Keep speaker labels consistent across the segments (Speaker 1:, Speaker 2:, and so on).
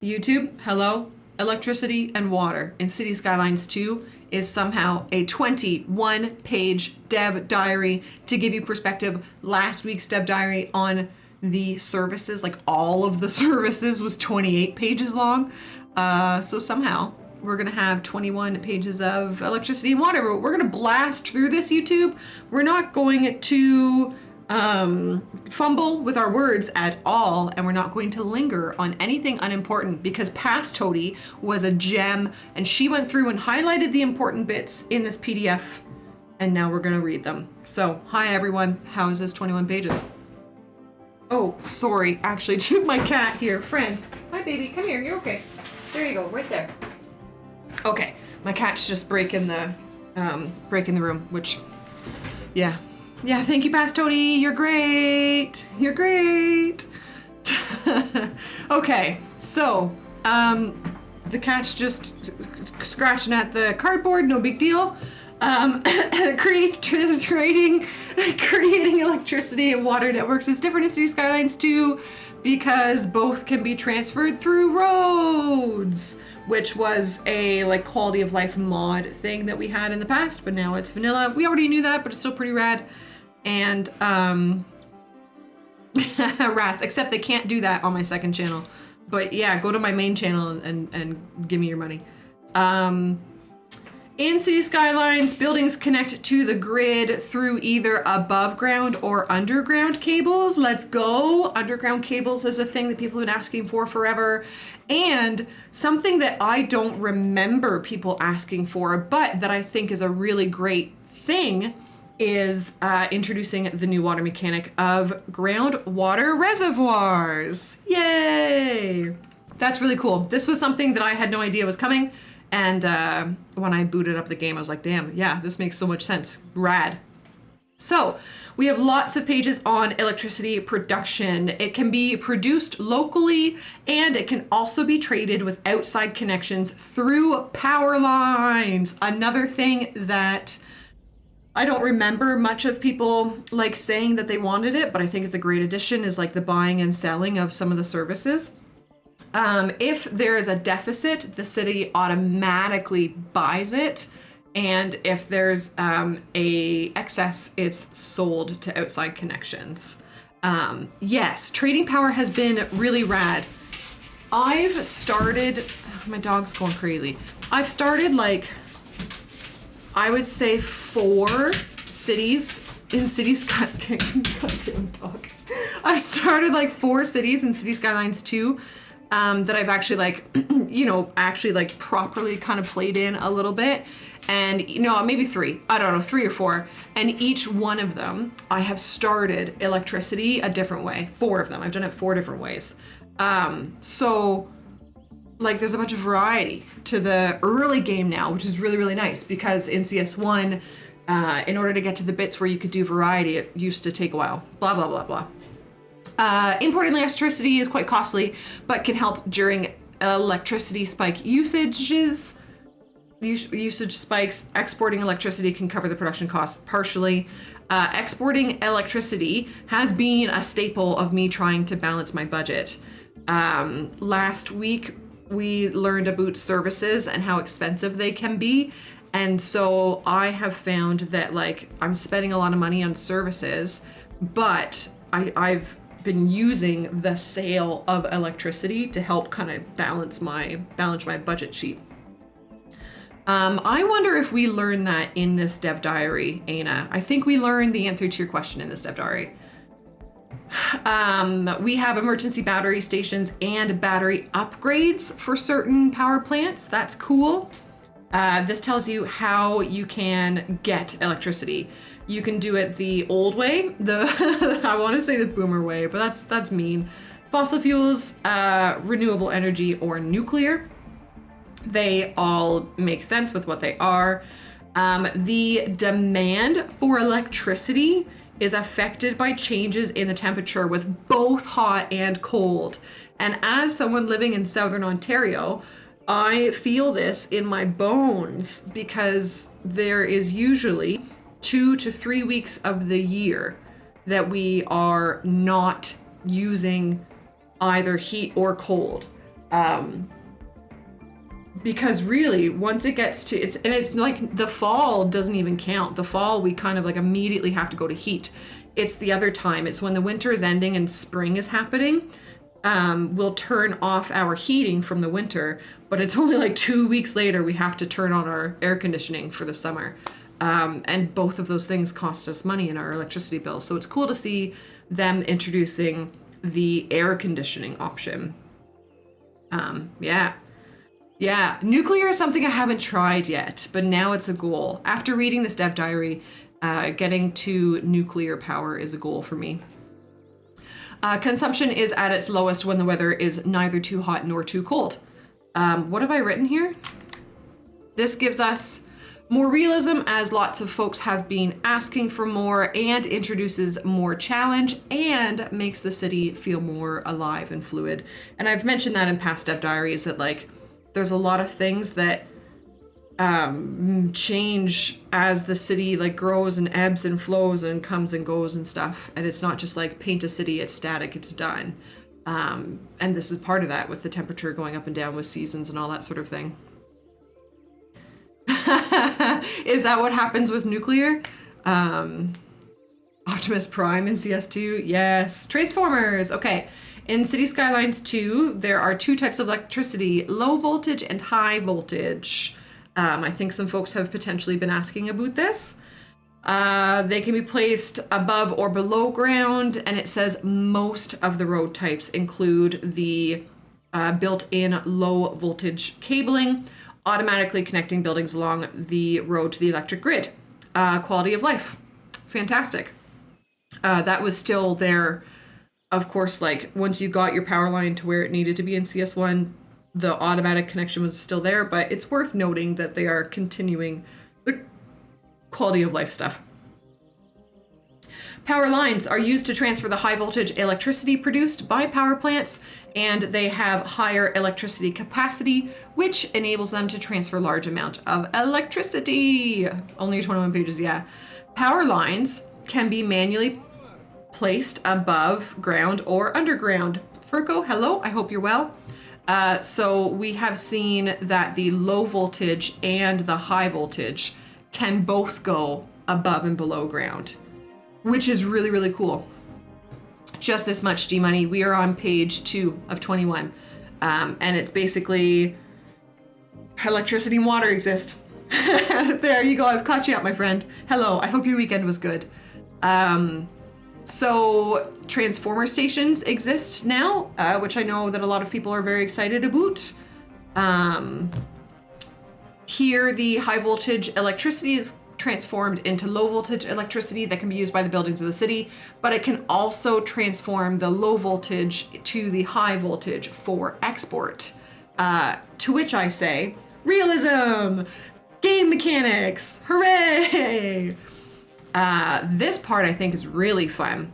Speaker 1: YouTube, hello. Electricity and water in City Skylines 2 is somehow a 21-page dev diary to give you perspective. Last week's dev diary on the services, like all of the services, was 28 pages long. So somehow we're gonna have 21 pages of electricity and water, but we're gonna blast through this, YouTube. We're not going to fumble with our words at all, and we're not going to linger on anything unimportant because past Toadie was a gem and she went through and highlighted the important bits in this PDF, and now we're gonna read them. So, hi everyone, how is this 21 pages? Oh, sorry, actually, my cat here, friend. Hi baby, come here, you're okay. There you go, right there. Okay, my cat's just breaking the room, which, yeah. Yeah, thank you, Past Toadie. You're great. You're great. Okay, so the cat's just scratching at the cardboard. No big deal. Creating electricity and water networks is different in City Skylines 2 because both can be transferred through roads, which was a like quality of life mod thing that we had in the past, but now it's vanilla. We already knew that, but it's still pretty rad. And Ras, except they can't do that on my second channel. But yeah, go to my main channel and give me your money. In City Skylines, buildings connect to the grid through either above ground or underground cables. Let's go. Underground cables is a thing that people have been asking for forever. And something that I don't remember people asking for, but that I think is a really great thing, is introducing the new water mechanic of groundwater reservoirs. Yay! That's really cool. This was something that I had no idea was coming, and when I booted up the game, I was like, damn, yeah, this makes so much sense. Rad. So, we have lots of pages on electricity production. It can be produced locally, and it can also be traded with outside connections through power lines. Another thing that I don't remember much of people like saying that they wanted it, but I think it's a great addition, is like the buying and selling of some of the services. If there is a deficit, the city automatically buys it. And if there's a excess, it's sold to outside connections. Yes, trading power has been really rad. I've started, my dog's going crazy. I've started like, I would say 4 cities in City Skylines. Goddamn dog. I've started like 4 cities in City Skylines 2 that I've actually like, actually like properly kind of played in a little bit. And maybe 3, I don't know, 3 or 4. And each one of them, I have started electricity a different way. 4 of them, I've done it 4 different ways. So like there's a bunch of variety to the early game now, which is really, really nice, because in CS1, in order to get to the bits where you could do variety, it used to take a while. Blah, blah, blah, blah. Importing electricity is quite costly, but can help during electricity spike usage spikes. Exporting electricity can cover the production costs partially. Exporting electricity has been a staple of me trying to balance my budget. Last week, we learned about services and how expensive they can be. And so I have found that like I'm spending a lot of money on services, but I've been using the sale of electricity to help kind of balance my budget sheet. I wonder if we learn that in this dev diary, Aina. I think we learned the answer to your question in this dev diary. We have emergency battery stations and battery upgrades for certain power plants. That's cool. This tells you how you can get electricity. You can do it the old way, I want to say the boomer way, but that's mean. Fossil fuels, renewable energy, or nuclear. They all make sense with what they are. The demand for electricity is affected by changes in the temperature with both hot and cold. And as someone living in Southern Ontario, I feel this in my bones because there is usually 2 to 3 weeks of the year that we are not using either heat or cold. Because really, once it gets to it's like the fall doesn't even count. The fall, we kind of like immediately have to go to heat. It's the other time. It's when the winter is ending and spring is happening. We'll turn off our heating from the winter, but it's only like 2 weeks later we have to turn on our air conditioning for the summer. And both of those things cost us money in our electricity bills. So it's cool to see them introducing the air conditioning option. Yeah, nuclear is something I haven't tried yet, but now it's a goal. After reading this dev diary, getting to nuclear power is a goal for me. Consumption is at its lowest when the weather is neither too hot nor too cold. What have I written here? This gives us more realism, as lots of folks have been asking for more, and introduces more challenge and makes the city feel more alive and fluid. And I've mentioned that in past dev diaries that like there's a lot of things that change as the city like grows and ebbs and flows and comes and goes and stuff. And it's not just like paint a city, it's static, it's done. And this is part of that with the temperature going up and down with seasons and all that sort of thing. Is that what happens with nuclear? Optimus Prime in CS2? Yes. Transformers. Okay. In City Skylines 2, there are two types of electricity, low voltage and high voltage. I think some folks have potentially been asking about this. They can be placed above or below ground, and it says most of the road types include the built-in low voltage cabling, automatically connecting buildings along the road to the electric grid. Quality of life. Fantastic. That was still there. Of course, like once you got your power line to where it needed to be in CS1, the automatic connection was still there, but it's worth noting that they are continuing the quality of life stuff. Power lines are used to transfer the high voltage electricity produced by power plants, and they have higher electricity capacity, which enables them to transfer large amount of electricity. Only 21 pages, yeah. Power lines can be manually placed above ground or underground. Furco, hello, I hope you're well. So we have seen that the low voltage and the high voltage can both go above and below ground, which is really, really cool. Just this much, D-Money. We are on page 2 of 21. And it's basically electricity and water exist. There you go. I've caught you up, my friend. Hello. I hope your weekend was good. So transformer stations exist now, which I know that a lot of people are very excited about. Here, the high voltage electricity is transformed into low voltage electricity that can be used by the buildings of the city, but it can also transform the low voltage to the high voltage for export. To which I say, realism, game mechanics, hooray! This part I think is really fun.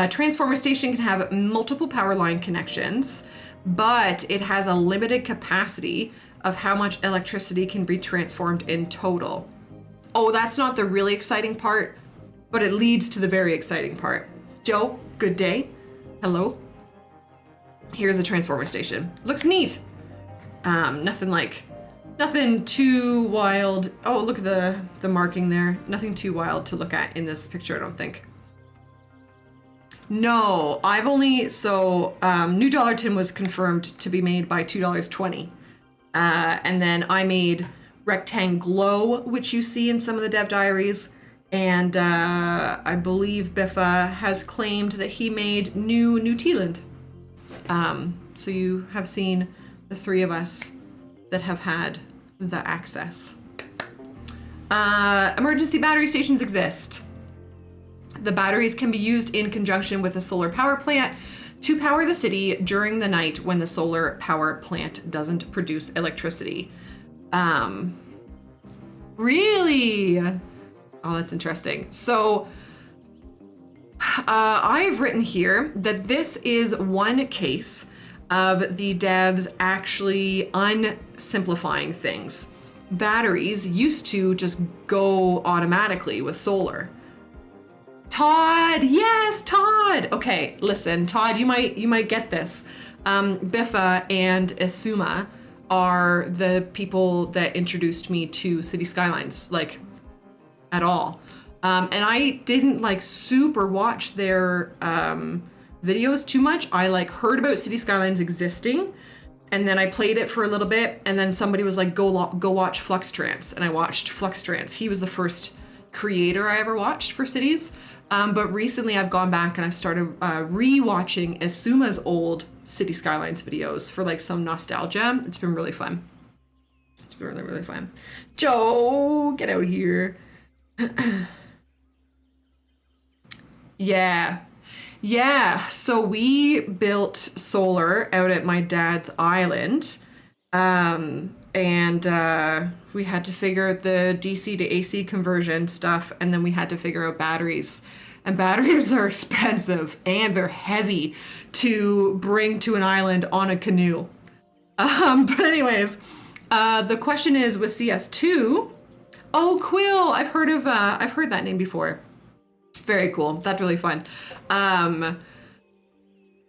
Speaker 1: Transformer station can have multiple power line connections, but it has a limited capacity of how much electricity can be transformed in total. Oh, that's not the really exciting part, but it leads to the very exciting part. Joe, good day. Hello. Here's a transformer station. Looks neat. Nothing too wild. Oh, look at the marking there. Nothing too wild to look at in this picture, I don't think. No, I've only, New Dollar Tin was confirmed to be made by $2.20. And then I made Rectanglow, which you see in some of the dev diaries. And I believe Biffa has claimed that he made New Zealand. So you have seen the three of us that have had the access. Emergency battery stations exist. The batteries can be used in conjunction with a solar power plant to power the city during the night when the solar power plant doesn't produce electricity. Really? Oh, that's interesting. So I've written here that this is one case of the devs actually unsimplifying things. Batteries used to just go automatically with solar. Todd, yes, Todd. Okay, listen, Todd, you might get this. Biffa and Isuma are the people that introduced me to City Skylines, like, at all. And I didn't like super watch their videos too much. I like heard about City Skylines existing, and then I played it for a little bit, and then somebody was like, go watch Fluxtrance, and I watched Fluxtrance. He was the first creator I ever watched for Cities. But recently I've gone back and I've started re-watching Isuma's old City Skylines videos for like some nostalgia. It's been really fun. It's been really, really fun. Joe, get out here. Yeah, so we built solar out at my dad's island, and we had to figure out the DC to AC conversion stuff, and then we had to figure out batteries. And batteries are expensive, and they're heavy to bring to an island on a canoe. But anyways, the question is with CS2. Oh, Quill! I've heard that name before. Very cool. That's really fun.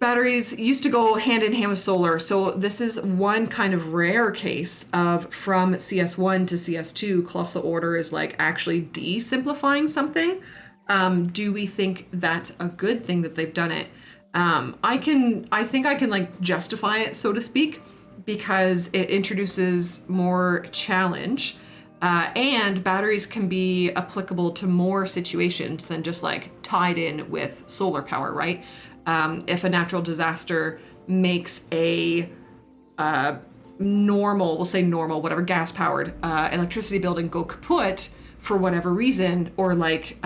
Speaker 1: Batteries used to go hand in hand with solar. So this is one kind of rare case of from CS1 to CS2, Colossal Order is like actually de-simplifying something. Do we think that's a good thing that they've done it? I think I can like justify it, so to speak, because it introduces more challenge. And batteries can be applicable to more situations than just like tied in with solar power, right? If a natural disaster makes a normal, we'll say normal, whatever gas-powered electricity building go kaput for whatever reason, or like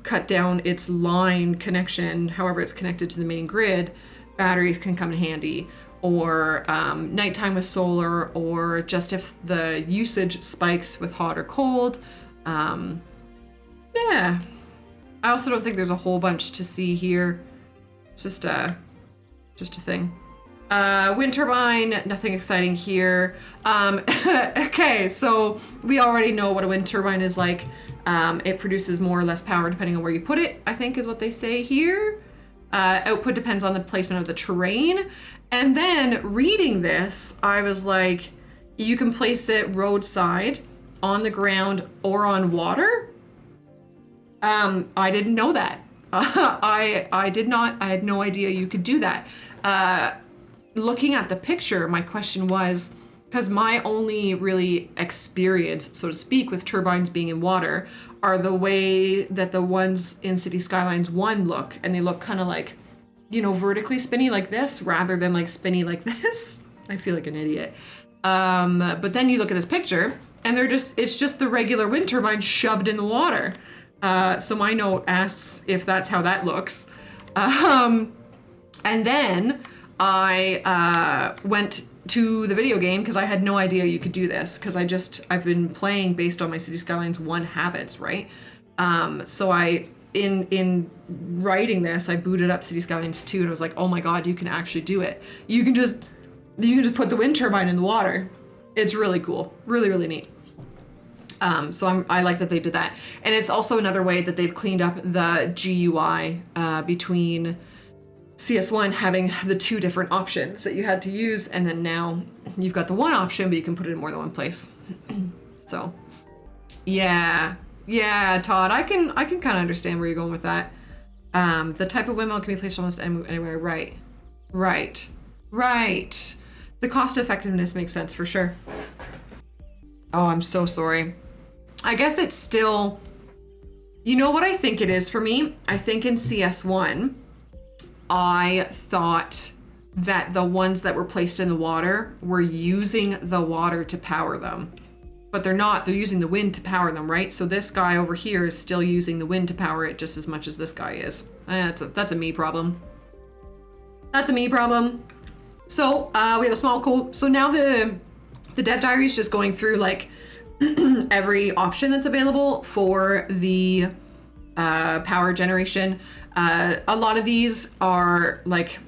Speaker 1: cut down its line connection, however it's connected to the main grid, batteries can come in handy. Or nighttime with solar, or just if the usage spikes with hot or cold. Yeah. I also don't think there's a whole bunch to see here. It's just a thing. Wind turbine, nothing exciting here. Okay, so we already know what a wind turbine is like. It produces more or less power depending on where you put it, I think is what they say here. Output depends on the placement of the terrain. And then reading this, I was like, you can place it roadside, on the ground, or on water? I didn't know that. I did not. I had no idea you could do that. Looking at the picture, my question was, because my only really experience, so to speak, with turbines being in water are the way that the ones in City Skylines 1 look, and they look kind of like, you know, vertically spinny like this rather than like spinny like this. I feel like an idiot. But then you look at this picture and it's just the regular wind turbine shoved in the water. So my note asks if that's how that looks. And then I went to the video game because I had no idea you could do this, because I've been playing based on my City Skylines 1 habits, right? So in writing this, I booted up City Skylines 2 and I was like, oh my god, you can actually do it. You can just put the wind turbine in the water. It's really cool. Really, really neat. So I like that they did that. And it's also another way that they've cleaned up the GUI between CS1 having the two different options that you had to use, and then now you've got the one option, but you can put it in more than one place. So, yeah. Yeah, Todd, I can kind of understand where you're going with that. The type of windmill can be placed almost anywhere. Right. The cost effectiveness makes sense for sure. Oh, I'm so sorry. I guess it's still, you know what I think it is for me? I think in CS1, I thought that the ones that were placed in the water were using the water to power them. But they're not. They're using the wind to power them, right? So this guy over here is still using the wind to power it just as much as this guy is. That's a me problem. That's a me problem. So we have a small cool. So now the Dev Diary is just going through like every option that's available for the power generation. A lot of these are like,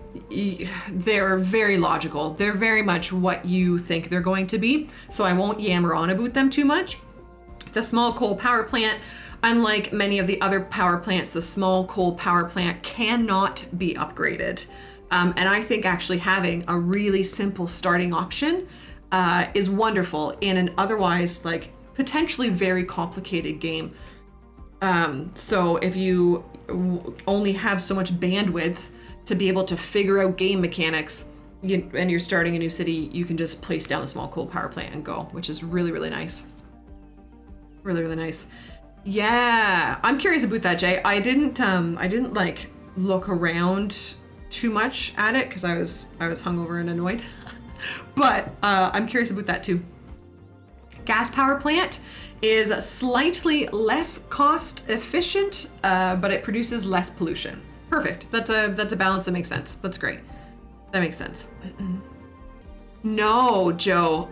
Speaker 1: they're very logical. They're very much what you think they're going to be. So I won't yammer on about them too much. The small coal power plant, unlike many of the other power plants, the small coal power plant cannot be upgraded. And I think actually having a really simple starting option is wonderful in an otherwise like potentially very complicated game. So if you only have so much bandwidth to be able to figure out game mechanics, and you're starting a new city, you can just place down a small coal power plant and go, which is really, really nice. Really, really nice. Yeah, I'm curious about that, Jay. I didn't like look around too much at it because I was hungover and annoyed. But I'm curious about that too. Gas power plant is slightly less cost efficient, but it produces less pollution. Perfect. That's a balance that makes sense. That's great. That makes sense. No, Joe.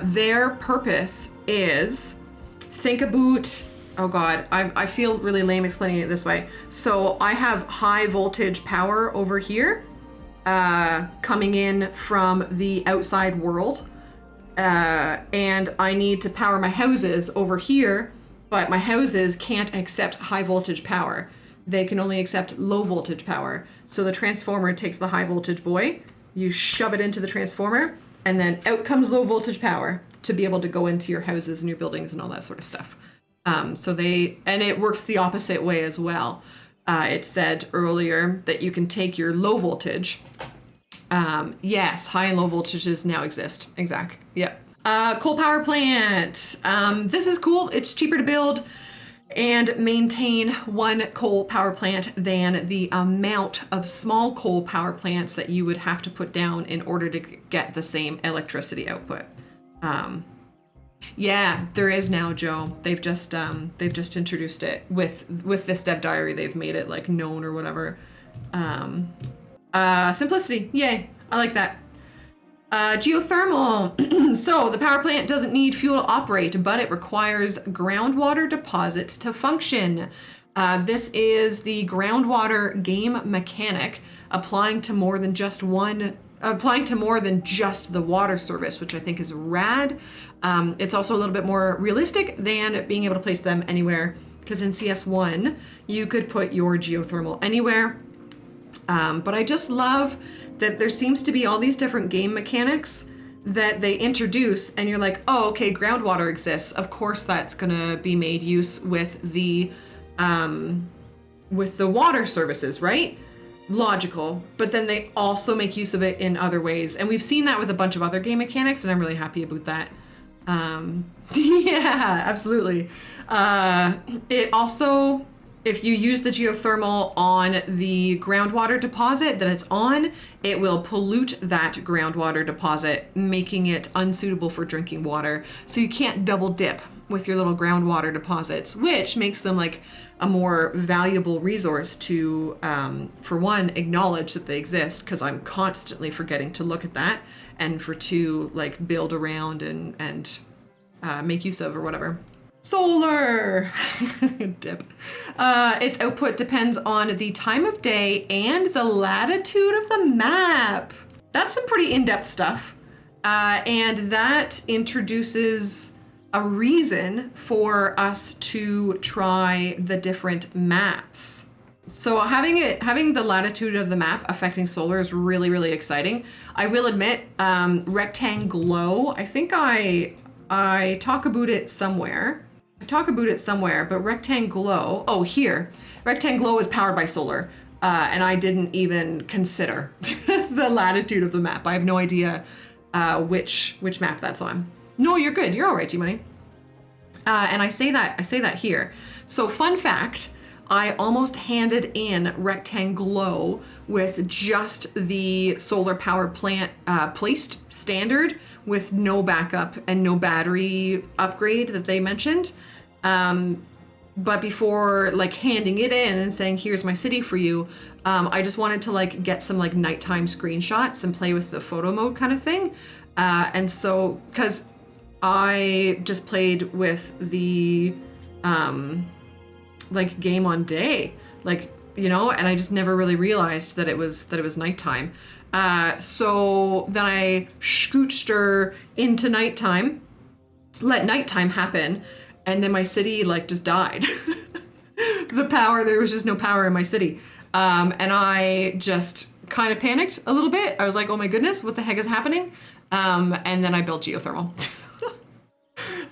Speaker 1: Their purpose is, think about, oh God, I feel really lame explaining it this way. So I have high voltage power over here, coming in from the outside world. And I need to power my houses over here, but my houses can't accept high voltage power. They can only accept low voltage power. So the transformer takes the high voltage buoy, you shove it into the transformer, and then out comes low voltage power to be able to go into your houses and your buildings and all that sort of stuff. And it works the opposite way as well. It said earlier that you can take your low voltage. Yes, high and low voltages now exist. Exact. Yep. Coal power plant. This is cool. It's cheaper to build and maintain one coal power plant than the amount of small coal power plants that you would have to put down in order to get the same electricity output. Yeah, there is now, Joe. They've just introduced it with this dev diary. They've made it like known or whatever. Simplicity. Yay. I like that. Geothermal. So the power plant doesn't need fuel to operate, but it requires groundwater deposits to function. This is the groundwater game mechanic applying to more than just the water service, which I think is rad. It's also a little bit more realistic than being able to place them anywhere, because in CS1 you could put your geothermal anywhere. But I just love that there seems to be all these different game mechanics that they introduce, and you're like, oh, okay, groundwater exists. Of course, that's gonna be made use with the water services, right? Logical. But then they also make use of it in other ways, and we've seen that with a bunch of other game mechanics, and I'm really happy about that. Yeah, absolutely. It also, if you use the geothermal on the groundwater deposit that it's on, it will pollute that groundwater deposit, making it unsuitable for drinking water. So you can't double dip with your little groundwater deposits, which makes them like a more valuable resource to, for one, acknowledge that they exist, because I'm constantly forgetting to look at that, and for two, like build around and make use of or whatever. Solar. Dip. Its output depends on the time of day and the latitude of the map. That's some pretty in-depth stuff. And that introduces a reason for us to try the different maps. So having the latitude of the map affecting solar is really, really exciting. I will admit, Rectanglow, I think I talk about it somewhere. But Rectanglow, oh, here. Rectanglow is powered by solar, and I didn't even consider the latitude of the map. I have no idea which map that's on. No, you're good. You're all right, G-Money. And I say that here. So fun fact, I almost handed in Rectanglow with just the solar power plant placed standard with no backup and no battery upgrade that they mentioned. But before like handing it in and saying, here's my city for you, I just wanted to like get some like nighttime screenshots and play with the photo mode kind of thing. And so, cause I just played with the, like game on day, like, you know, and I just never really realized that it was nighttime. So then I scooched her into nighttime, let nighttime happen, and then my city like just died. There was just no power in my city. And I just kind of panicked a little bit. I was like, oh my goodness, what the heck is happening? And then I built geothermal.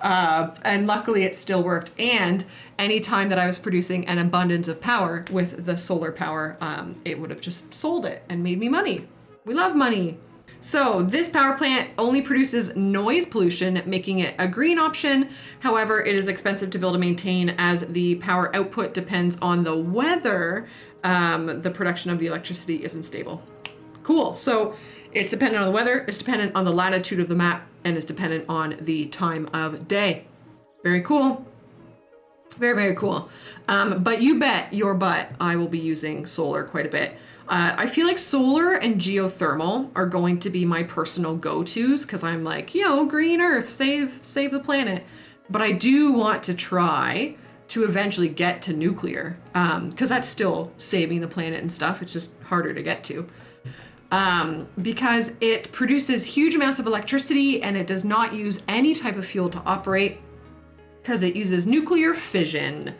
Speaker 1: And luckily it still worked. And anytime that I was producing an abundance of power with the solar power, it would have just sold it and made me money. We love money. So this power plant only produces noise pollution, making it a green option. However, it is expensive to build and maintain as the power output depends on the weather. The production of the electricity isn't stable. Cool. So it's dependent on the weather, it's dependent on the latitude of the map, and it's dependent on the time of day. Very cool. Very, very cool. But you bet your butt I will be using solar quite a bit. I feel like solar and geothermal are going to be my personal go-tos because I'm like, green earth, save the planet. But I do want to try to eventually get to nuclear because that's still saving the planet and stuff. It's just harder to get to. Because it produces huge amounts of electricity and it does not use any type of fuel to operate because it uses nuclear fission.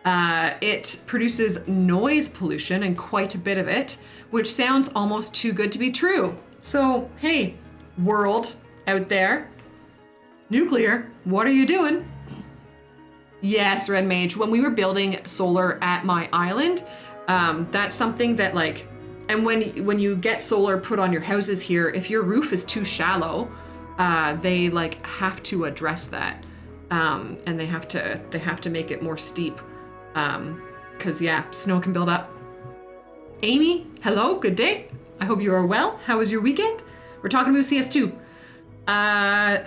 Speaker 1: It produces noise pollution and quite a bit of it, which sounds almost too good to be true. So, hey, world out there, nuclear, what are you doing? Yes, Red Mage, when we were building solar at my island, that's something that and when you get solar put on your houses here, if your roof is too shallow, they have to address that. And they have to make it more steep. Because snow can build up. Amy, hello, good day. I hope you are well. How was your weekend? We're talking about CS2.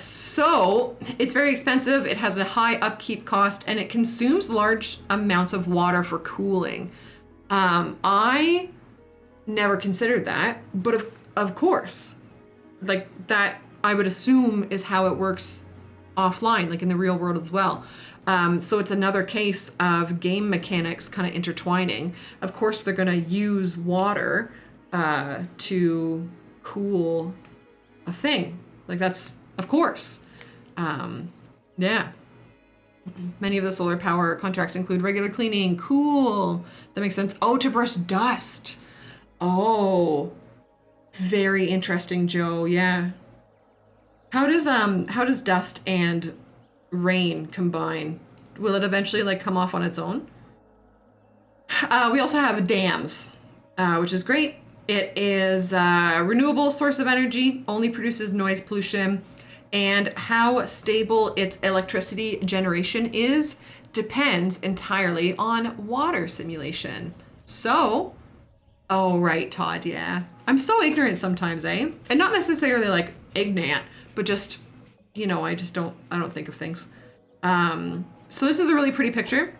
Speaker 1: So it's very expensive. It has a high upkeep cost and it consumes large amounts of water for cooling. I never considered that, but of course, that I would assume is how it works offline, in the real world as well. So it's another case of game mechanics kind of intertwining. Of course, they're going to use water to cool a thing. That's, of course. Yeah. Many of the solar power contracts include regular cleaning. Cool. That makes sense. Oh, to brush dust. Oh, very interesting, Joe. Yeah. How does dust and rain combine? Will it eventually come off on its own? We also have dams, which is great. It is a renewable source of energy, only produces noise pollution, and how stable its electricity generation is depends entirely on water simulation. So, oh right, Todd, yeah. I'm so ignorant sometimes, eh? And not necessarily ignorant, but just, I don't think of things. So this is a really pretty picture.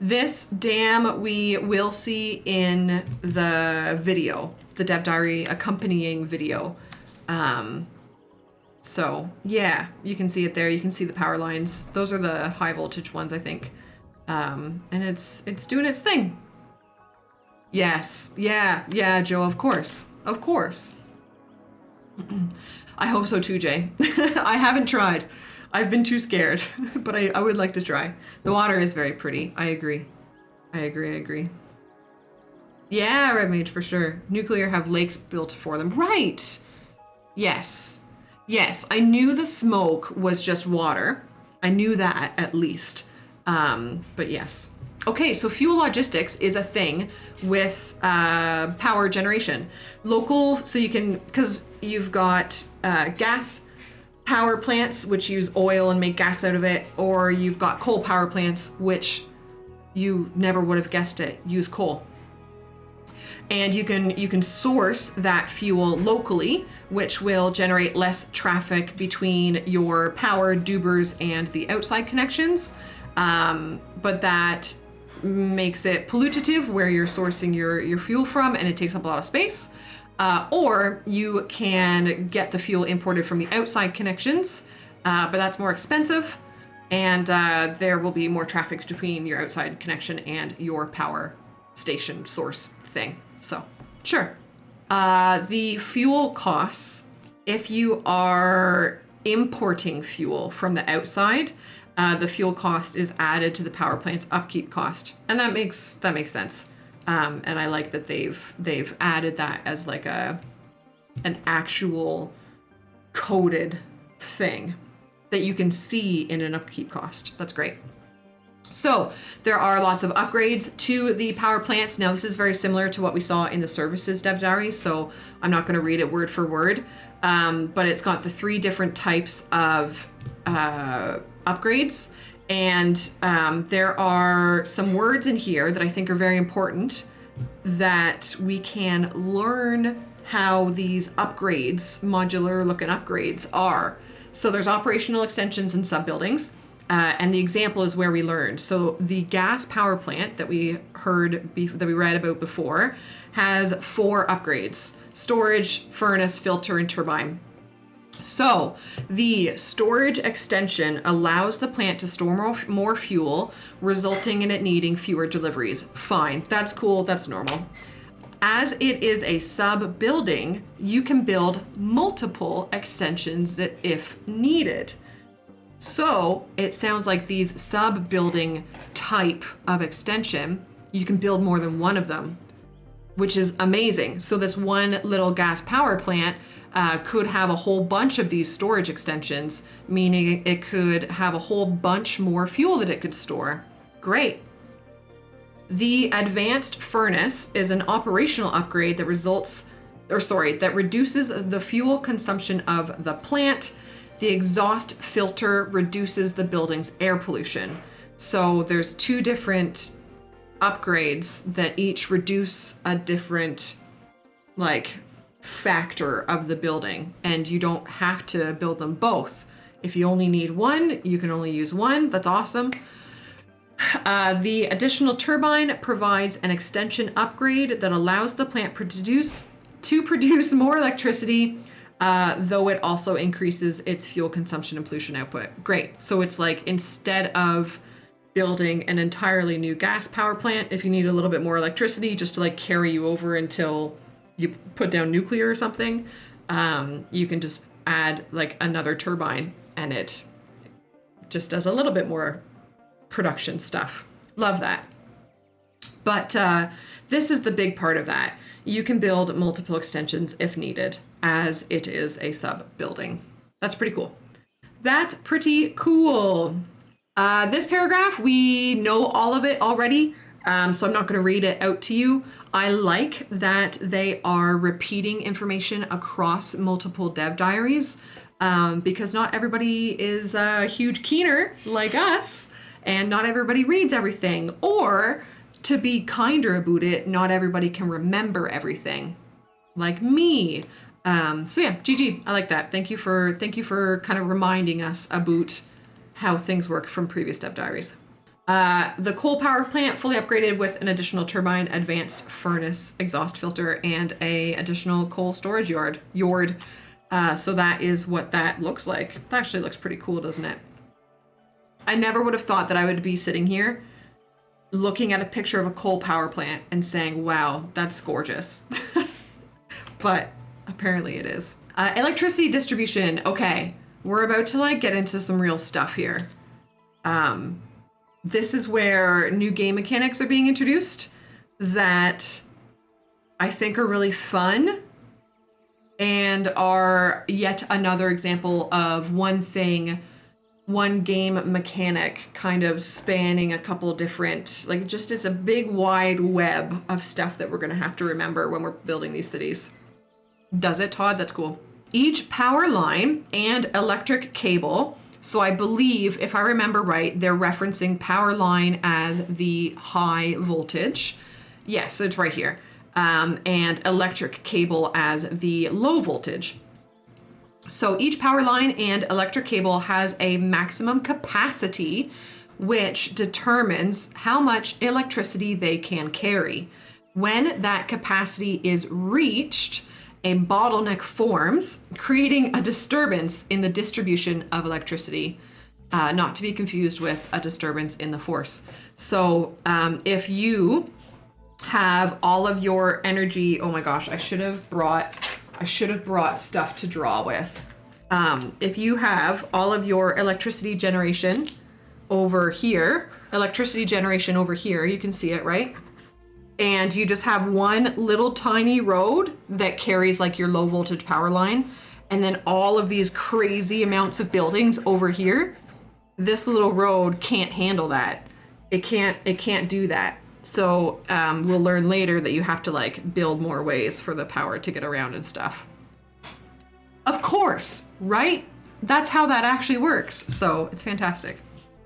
Speaker 1: This dam we will see in the video, the Dev Diary accompanying video. So yeah, you can see it there. You can see the power lines. Those are the high voltage ones, I think. And it's doing its thing. Yes, yeah, Joe, of course. I hope so too, Jay. I haven't tried. I've been too scared, but I would like to try. The water is very pretty. I agree. Yeah, Red Mage, for sure. Nuclear have lakes built for them. Right. Yes. I knew the smoke was just water. I knew that at least. But yes. Okay, so fuel logistics is a thing with power generation. Local, so you can, because you've got gas power plants which use oil and make gas out of it, or you've got coal power plants which you never would have guessed it, use coal. And you can source that fuel locally, which will generate less traffic between your power dubers and the outside connections. But that makes it pollutive where you're sourcing your fuel from, and it takes up a lot of space. Or you can get the fuel imported from the outside connections, but that's more expensive, and there will be more traffic between your outside connection and your power station source thing. So, sure. The fuel costs, if you are importing fuel from the outside, the fuel cost is added to the power plant's upkeep cost, and that makes sense. And I like that they've added that as like an actual coded thing that you can see in an upkeep cost. That's great. So there are lots of upgrades to the power plants. Now this is very similar to what we saw in the services dev diary, so I'm not going to read it word for word, but it's got the 3 different types of upgrades. And there are some words in here that I think are very important that we can learn how these upgrades, modular looking upgrades, are. So there's operational extensions and sub-buildings. And the example is where we learned. So the gas power plant that we read about before has 4 upgrades: storage, furnace, filter, and turbine. So the storage extension allows the plant to store more fuel, resulting in it needing fewer deliveries. Fine, that's cool, that's normal. As it is a sub-building, you can build multiple extensions that if needed. So it sounds like these sub-building type of extension, you can build more than one of them, which is amazing. So this one little gas power plant could have a whole bunch of these storage extensions, meaning it could have a whole bunch more fuel that it could store. Great. The advanced furnace is an operational upgrade that reduces the fuel consumption of the plant. The exhaust filter reduces the building's air pollution. So there's 2 different upgrades that each reduce a different factor of the building, and you don't have to build them both. If you only need one, you can only use one. That's awesome. The additional turbine provides an extension upgrade that allows the plant to produce more electricity, though it also increases its fuel consumption and pollution output. Great. So it's like, instead of building an entirely new gas power plant, if you need a little bit more electricity just to carry you over until you put down nuclear or something, you can just add another turbine and it just does a little bit more production stuff. Love that. But this is the big part of that. You can build multiple extensions if needed, as it is a sub-building. That's pretty cool. That's pretty cool. This paragraph, we know all of it already, so I'm not going to read it out to you. I like that they are repeating information across multiple dev diaries, because not everybody is a huge keener like us, and not everybody reads everything, or to be kinder about it, not everybody can remember everything, like me. So yeah, GG. I like that. Thank you for kind of reminding us about how things work from previous dev diaries. The coal power plant fully upgraded with an additional turbine, advanced furnace, exhaust filter, and a additional coal storage yard. So that is what that looks like. It actually looks pretty cool, doesn't it? I never would have thought that I would be sitting here looking at a picture of a coal power plant and saying, wow, that's gorgeous. But apparently it is. Electricity distribution. Okay, we're about to get into some real stuff here. This is where new game mechanics are being introduced that I think are really fun and are yet another example of one game mechanic kind of spanning a couple different, it's a big wide web of stuff that we're going to have to remember when we're building these cities. Does it, Todd? That's cool. Each power line and electric cable. So I believe, if I remember right, they're referencing power line as the high voltage. Yes, it's right here. And electric cable as the low voltage. So each power line and electric cable has a maximum capacity, which determines how much electricity they can carry. When that capacity is reached, a bottleneck forms, creating a disturbance in the distribution of electricity, not to be confused with a disturbance in the force. So if you have all of your energy, oh my gosh, I should have brought stuff to draw with. If you have all of your electricity generation over here, you can see it, right? and you just have one little tiny road that carries like your low voltage power line, and then all of these crazy amounts of buildings over here, this little road can't handle that. It can't do that. So we'll learn later that you have to like build more ways for the power to get around and stuff. Of course, right? That's how that actually works. So it's fantastic.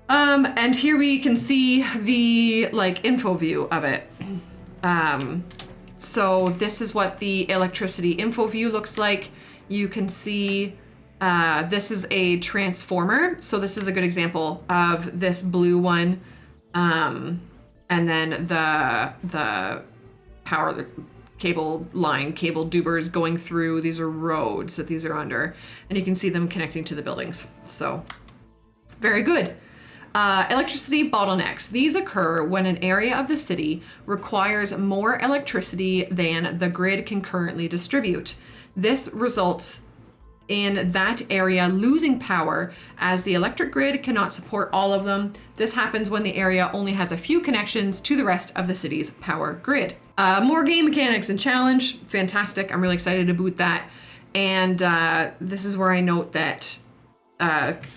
Speaker 1: And here we can see the like info view of it. So this is what the electricity info view looks like. You can see this is a transformer. So this is a good example of this blue one. And then the power cable line, cable dubers going through. These are roads that these are under. And you can see them connecting to the buildings. So very good. Electricity bottlenecks. These occur when an area of the city requires more electricity than the grid can currently distribute. This results in that area losing power as the electric grid cannot support all of them. This happens when the area only has a few connections to the rest of the city's power grid. More game mechanics and challenge. Fantastic. I'm really excited to boot that. And this is where I note that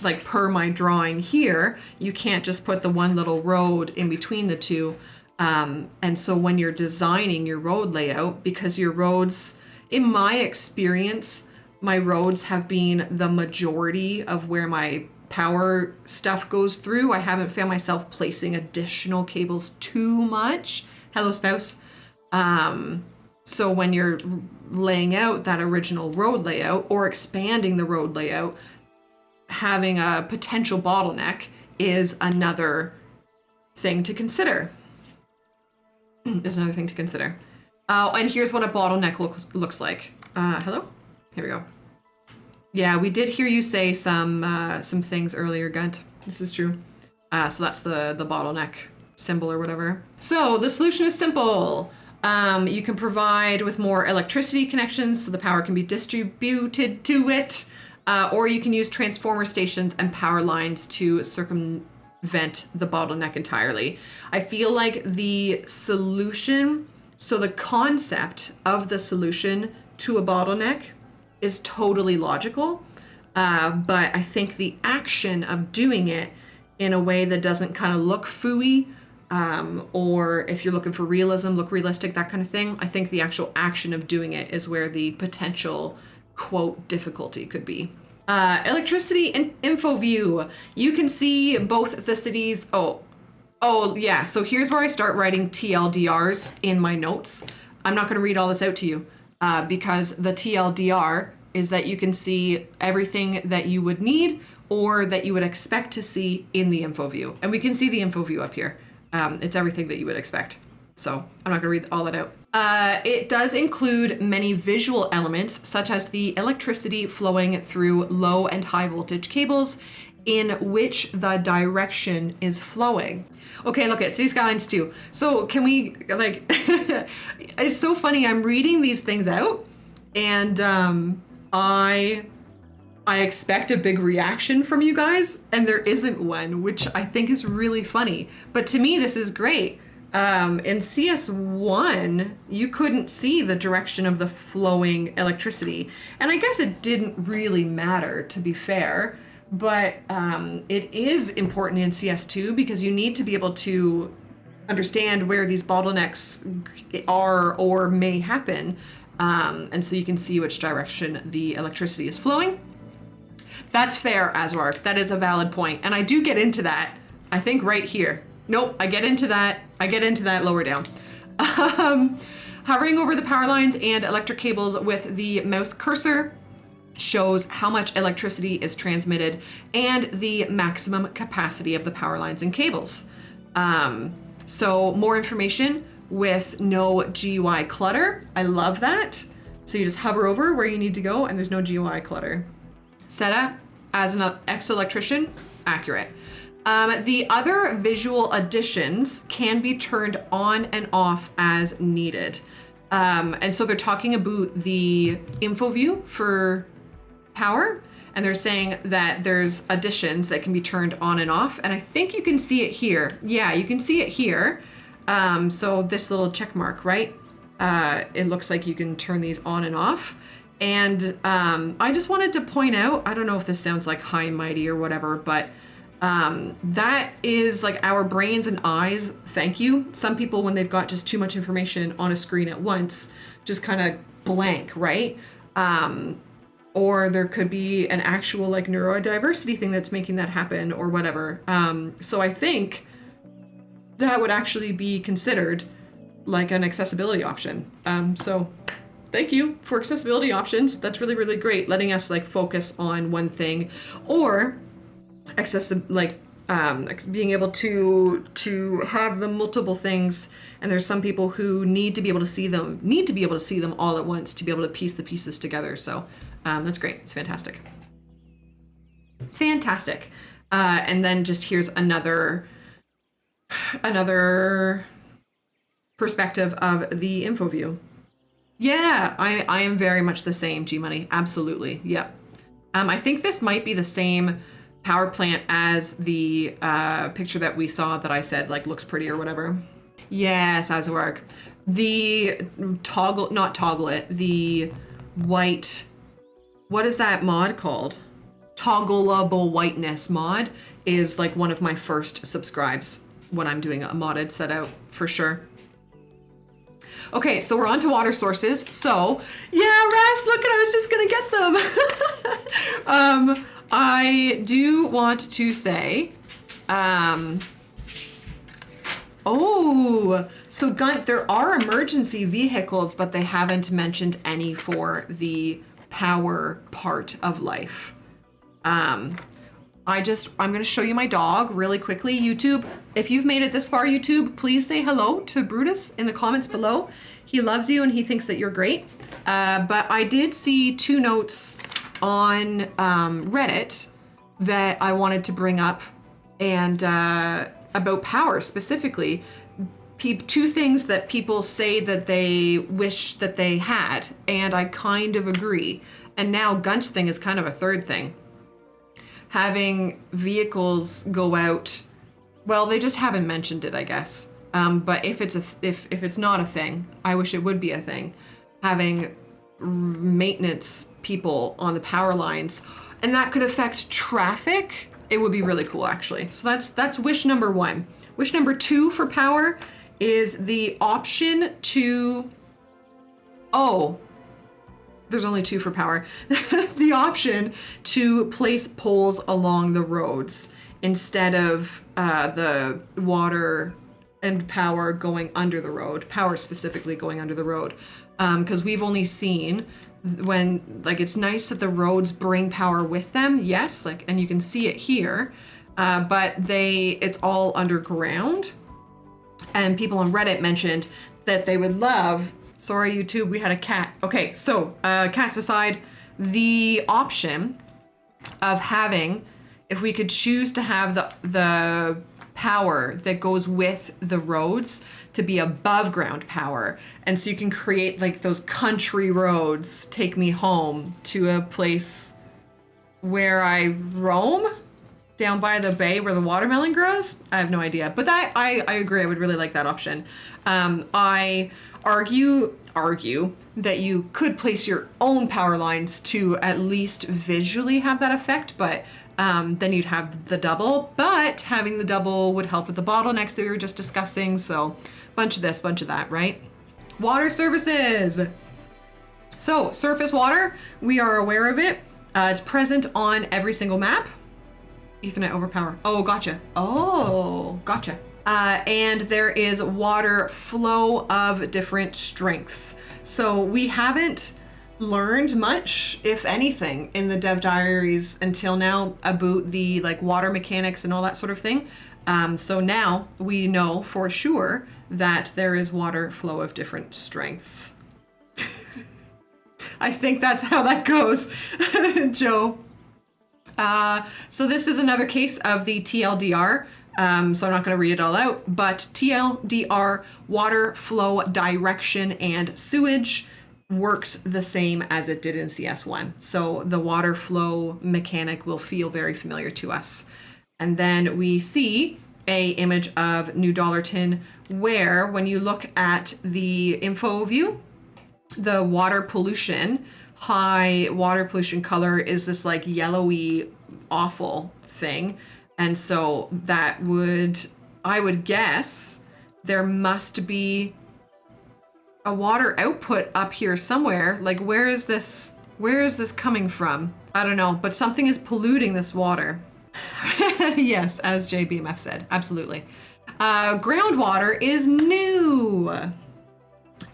Speaker 1: like per my drawing here, you can't just put the one little road in between the two. And so when you're designing your road layout, because your roads, in my experience, my roads have been the majority of where my power stuff goes through. I haven't found myself placing additional cables too much. Hello, spouse. So when you're laying out that original road layout or expanding the road layout, having a potential bottleneck is another thing to consider. And here's what a bottleneck looks like. Hello? Here we go. Yeah, we did hear you say some things earlier, Gunt. This is true. So that's the bottleneck symbol or whatever. So the solution is simple. You can provide with more electricity connections so the power can be distributed to it. Or you can use transformer stations and power lines to circumvent the bottleneck entirely. I feel like the solution, so the concept of the solution to a bottleneck is totally logical, but I think the action of doing it in a way that doesn't kind of look phooey, or if you're looking for realism, look realistic, that kind of thing, I think the actual action of doing it is where the potential quote difficulty could be. Electricity info view. You can see both the cities. Oh yeah. So here's where I start writing TLDRs in my notes. I'm not going to read all this out to you because the TLDR is that you can see everything that you would need or that you would expect to see in the info view. And we can see the info view up here. It's everything that you would expect. So I'm not going to read all that out. It does include many visual elements, such as the electricity flowing through low and high voltage cables in which the direction is flowing. Okay, look at City Skylines 2. So can we, like, it's so funny. I'm reading these things out and I expect a big reaction from you guys and there isn't one, which I think is really funny. But to me, this is great. In CS1, you couldn't see the direction of the flowing electricity. And I guess it didn't really matter, to be fair, but it is important in CS2 because you need to be able to understand where these bottlenecks are or may happen. And so you can see which direction the electricity is flowing. That's fair, Azwark. That is a valid point. And I do get into that, I think, right here. Nope, I get into that lower down. Hovering over the power lines and electric cables with the mouse cursor shows how much electricity is transmitted and the maximum capacity of the power lines and cables. So more information with no GUI clutter. I love that. So you just hover over where you need to go and there's no GUI clutter. Setup as an ex-electrician, accurate. The other visual additions can be turned on and off as needed. And so they're talking about the info view for power, and they're saying that there's additions that can be turned on and off. And I think you can see it here. Yeah, you can see it here. So this little check mark, right? It looks like you can turn these on and off. And I just wanted to point out, I don't know if this sounds like high and mighty or whatever, but that is like our brains and eyes. Thank you. Some people, when they've got just too much information on a screen at once, just kind of blank, right? Or there could be an actual like neurodiversity thing that's making that happen or whatever. So I think that would actually be considered like an accessibility option. So thank you for accessibility options. That's really, really great. Letting us like focus on one thing, or being able to have the multiple things. And there's some people who need to be able to see them all at once to be able to piece the pieces together. So that's great. It's fantastic. It's fantastic. And then just here's another perspective of the info view. Yeah, I am very much the same, G-Money. Absolutely. Yep. I think this might be the same power plant as the picture that we saw that I said like looks pretty or whatever. Yes, Azark. The the white, what is that mod called? Toggleable whiteness mod is like one of my first subscribes when I'm doing a modded set out for sure. Okay, so we're on to water sources. So yeah, Ras, look, I was just gonna get them. I do want to say, oh, so Gunt, there are emergency vehicles, but they haven't mentioned any for the power part of life. I'm gonna show you my dog really quickly. YouTube, if you've made it this far, YouTube, please say hello to Brutus in the comments below. He loves you and he thinks that you're great. But I did see 2 notes on Reddit that I wanted to bring up, and about power specifically. 2 things that people say that they wish that they had, and I kind of agree. And now Gunt's thing is kind of a third thing. Having vehicles go out, well, they just haven't mentioned it, I guess. But if it's not a thing, I wish it would be a thing. Having maintenance people on the power lines, and that could affect traffic. It would be really cool, actually. So that's wish number 1. Wish number 2 for power is the option to, there's only 2 for power. The option to place poles along the roads instead of the water and power going under the road, power specifically going under the road. Because we've only seen when, like, it's nice that the roads bring power with them, yes, like, and you can see it here, but it's all underground. And people on Reddit mentioned that they would love, sorry YouTube, we had a cat. Okay, so cats aside, the option of having, if we could choose to have the power that goes with the roads to be above ground power. And so you can create like those country roads, take me home to a place where I roam down by the bay where the watermelon grows. I have no idea, but that I agree. I would really like that option. I argue that you could place your own power lines to at least visually have that effect, but then you'd have the double, but having the double would help with the bottlenecks that we were just discussing. So bunch of this, bunch of that, right? Water services. So surface water, we are aware of it. It's present on every single map. Ethernet over power. Oh, gotcha. Oh, gotcha. And there is water flow of different strengths. So we haven't learned much, if anything, in the Dev Diaries until now about the like water mechanics and all that sort of thing. So now we know for sure that there is water flow of different strengths. I think that's how that goes, Joe. So this is another case of the TLDR. So I'm not going to read it all out, but TLDR, water flow direction and sewage, works the same as it did in CS1. So the water flow mechanic will feel very familiar to us. And then we see a image of New Dollarton where when you look at the info view, the water pollution, high water pollution color is this like yellowy, awful thing. And so that would, I would guess there must be a water output up here somewhere. Like, where is this coming from? I don't know, but something is polluting this water. Yes, as JBMF said, absolutely. Groundwater is new.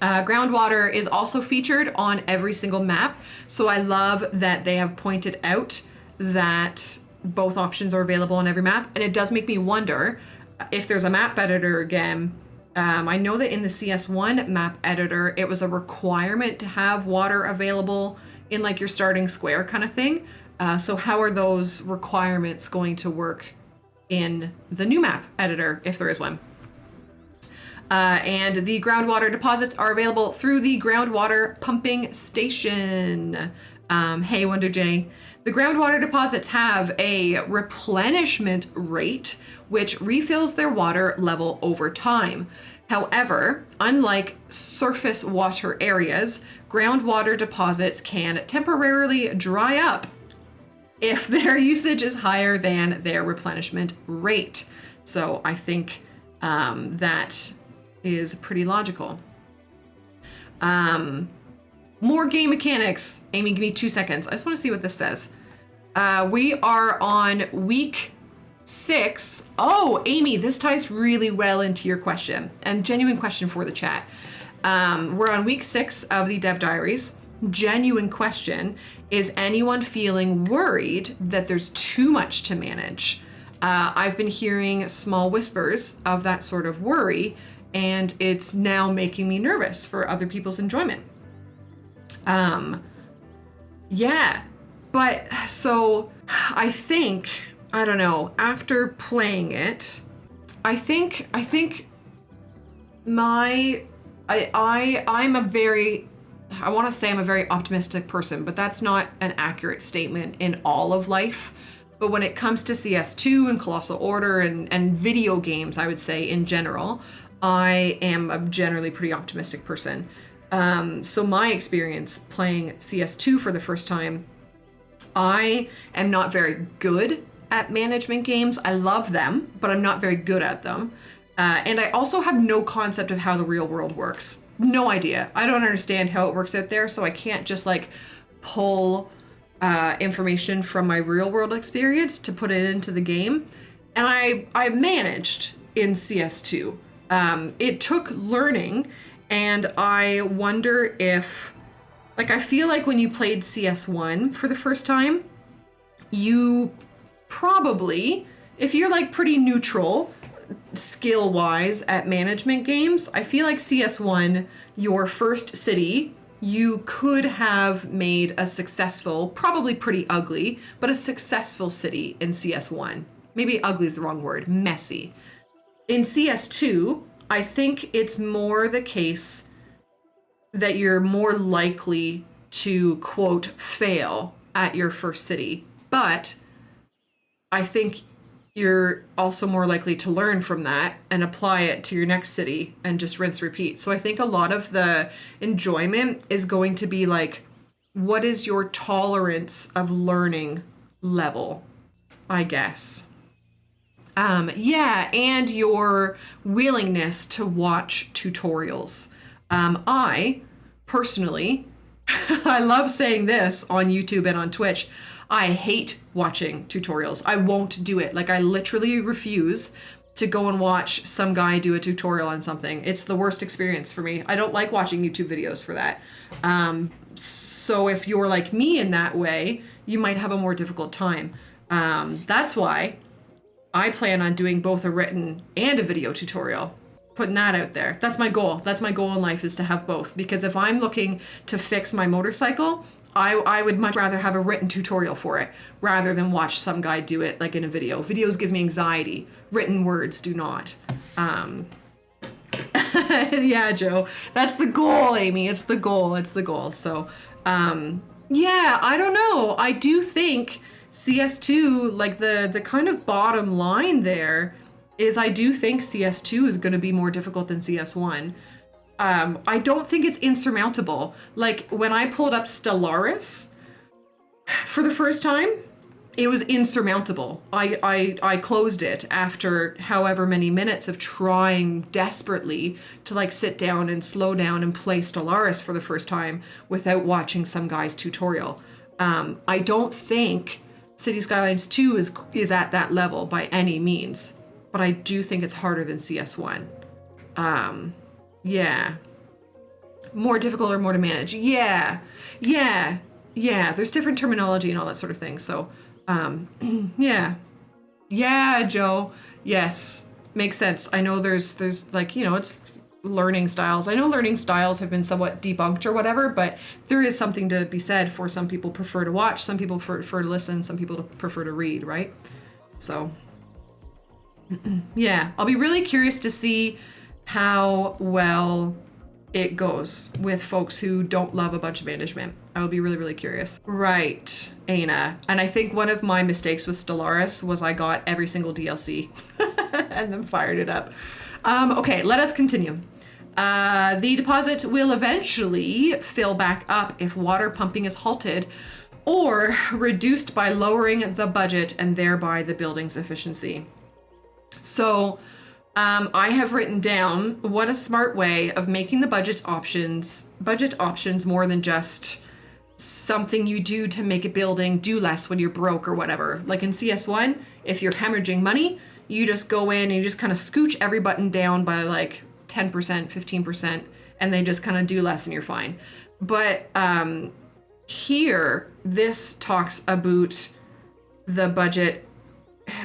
Speaker 1: Groundwater is also featured on every single map. So I love that they have pointed out that both options are available on every map. And it does make me wonder if there's a map editor again. I know that in the CS1 map editor, it was a requirement to have water available in like your starting square kind of thing. So how are those requirements going to work in the new map editor, if there is one? And the groundwater deposits are available through the groundwater pumping station. Hey, Wonder J. The groundwater deposits have a replenishment rate, which refills their water level over time. However, unlike surface water areas, groundwater deposits can temporarily dry up if their usage is higher than their replenishment rate. So I think that is pretty logical. More game mechanics. Amy, give me 2 seconds. I just want to see what this says. We are on week 6. Oh, Amy, this ties really well into your question, and genuine question for the chat. We're on week 6 of the Dev Diaries. Genuine question: is anyone feeling worried that there's too much to manage? I've been hearing small whispers of that sort of worry, and it's now making me nervous for other people's enjoyment. Yeah, but so I think, I don't know, after playing it, I think I'm a very, I want to say I'm a very optimistic person, but that's not an accurate statement in all of life. But when it comes to CS2 and Colossal Order and video games, I would say in general, I am a generally pretty optimistic person. So my experience playing CS2 for the first time, I am not very good at management games. I love them, but I'm not very good at them. And I also have no concept of how the real world works. No idea. I don't understand how it works out there, so I can't just like pull information from my real world experience to put it into the game. And I managed in CS2. It took learning, and I wonder if, like, I feel like when you played CS1 for the first time, you probably, if you're like pretty neutral skill-wise at management games, I feel like CS1, your first city, you could have made a successful, probably pretty ugly, but a successful city in CS1. Maybe ugly is the wrong word, messy. In CS2, I think it's more the case that you're more likely to, quote, fail at your first city. But I think you're also more likely to learn from that and apply it to your next city and just rinse, repeat. So I think a lot of the enjoyment is going to be like, what is your tolerance of learning level, I guess. Yeah, and your willingness to watch tutorials. I personally, I love saying this on YouTube and on Twitch, I hate watching tutorials. I won't do it. Like, I literally refuse to go and watch some guy do a tutorial on something. It's the worst experience for me. I don't like watching YouTube videos for that. So if you're like me in that way, you might have a more difficult time. That's why I plan on doing both a written and a video tutorial. Putting that out there. That's my goal. That's my goal in life, is to have both. Because if I'm looking to fix my motorcycle, I would much rather have a written tutorial for it rather than watch some guy do it like in a video. Videos give me anxiety. Written words do not. Yeah, Joe. That's the goal, Amy. It's the goal. It's the goal. So, yeah, I don't know. I do think CS2, like the kind of bottom line there is I do think CS2 is going to be more difficult than CS1. I don't think it's insurmountable. Like when I pulled up Stellaris for the first time, it was insurmountable. I closed it after however many minutes of trying desperately to like sit down and slow down and play Stellaris for the first time without watching some guy's tutorial. I don't think City Skylines 2 is at that level by any means, but I do think it's harder than CS1. Yeah. More difficult or more to manage. Yeah. There's different terminology and all that sort of thing. So, yeah. Yeah, Joe. Yes. Makes sense. I know there's like, you know, it's learning styles. I know learning styles have been somewhat debunked or whatever, but there is something to be said for some people prefer to watch, some people prefer to listen, some people prefer to read, right? So, yeah, I'll be really curious to see how well it goes with folks who don't love a bunch of management. I will be really, really curious. Right, Aina. And I think one of my mistakes with Stellaris was I got every single DLC and then fired it up. Okay, let us continue. The deposit will eventually fill back up if water pumping is halted or reduced by lowering the budget and thereby the building's efficiency. So I have written down what a smart way of making the budget options more than just something you do to make a building do less when you're broke or whatever. Like in CS1, if you're hemorrhaging money, you just go in and you just kind of scooch every button down by like 10%, 15%, and they just kind of do less and you're fine. But here, this talks about the budget.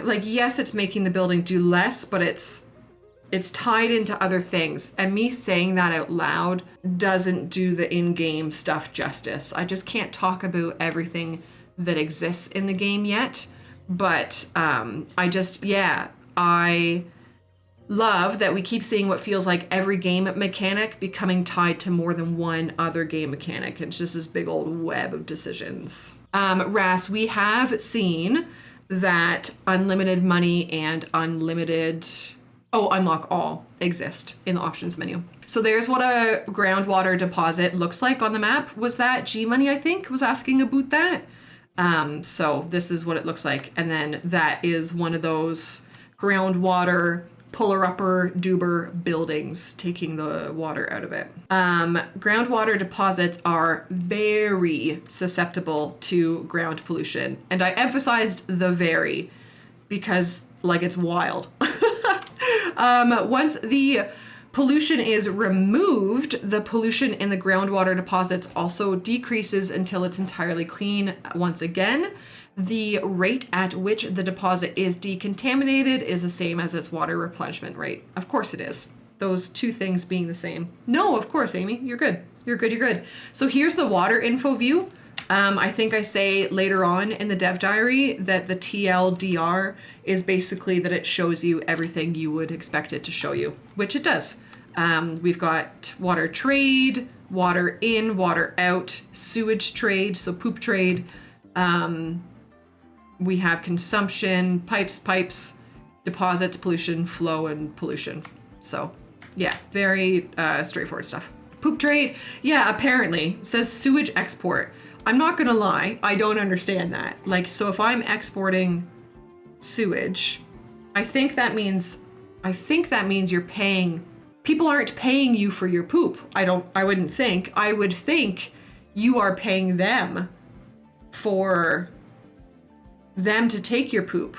Speaker 1: Like, yes, it's making the building do less, but it's tied into other things. And me saying that out loud doesn't do the in-game stuff justice. I just can't talk about everything that exists in the game yet. But I love that we keep seeing what feels like every game mechanic becoming tied to more than one other game mechanic. It's just this big old web of decisions. Ras, we have seen that unlimited money and unlock all exist in the options menu. So there's what a groundwater deposit looks like on the map. Was that G-Money, I think, was asking about that? So this is what it looks like. And then that is one of those groundwater puller-upper duber buildings taking the water out of it. Groundwater deposits are very susceptible to ground pollution. And I emphasized the very because like it's wild. Once the pollution is removed, the pollution in the groundwater deposits also decreases until it's entirely clean once again. The rate at which the deposit is decontaminated is the same as its water replenishment rate. Of course it is. Those two things being the same. No, of course, Amy, you're good. You're good. So here's the water info view. I think I say later on in the dev diary that the TLDR is basically that it shows you everything you would expect it to show you, which it does. We've got water trade, water in, water out, sewage trade, so poop trade. We have consumption, pipes, deposits, pollution, flow, and pollution. So yeah, very straightforward stuff. Poop trade, yeah, apparently says sewage export. I'm not gonna lie, I don't understand that. Like, so if I'm exporting sewage, I think that means you're paying, people aren't paying you for your poop. I wouldn't think. I would think you are paying them for them to take your poop.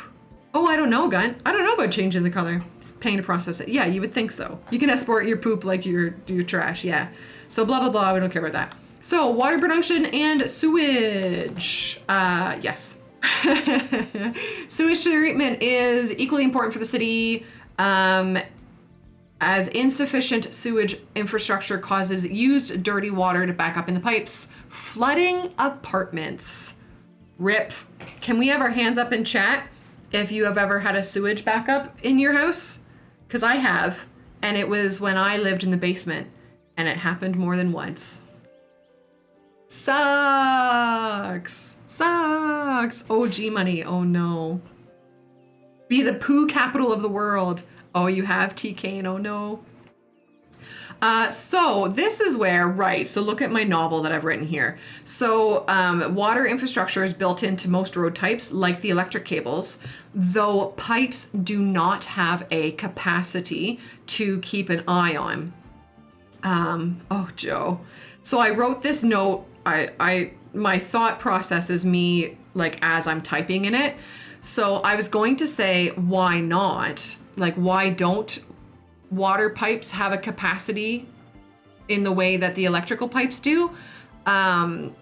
Speaker 1: Oh, I don't know, Gun. I don't know about changing the color. Paying to process it. Yeah, you would think so. You can export your poop like your trash, yeah. So blah, blah, blah, we don't care about that. So water production and sewage. Yes. Sewage treatment is equally important for the city, as insufficient sewage infrastructure causes used dirty water to back up in the pipes, flooding apartments. RIP. Can we have our hands up in chat if you have ever had a sewage backup in your house? Because I have, and it was when I lived in the basement, and it happened more than once. Sucks. Oh, G-Money. Oh, no. Be the poo capital of the world. Oh, you have TK, oh no. So this is where, right, so look at my novel that I've written here. So water infrastructure is built into most road types, like the electric cables, though pipes do not have a capacity to keep an eye on. Oh, Joe. So I wrote this note, my thought process is me, like, as I'm typing in it. So I was going to say, why not? Like, why don't water pipes have a capacity in the way that the electrical pipes do? But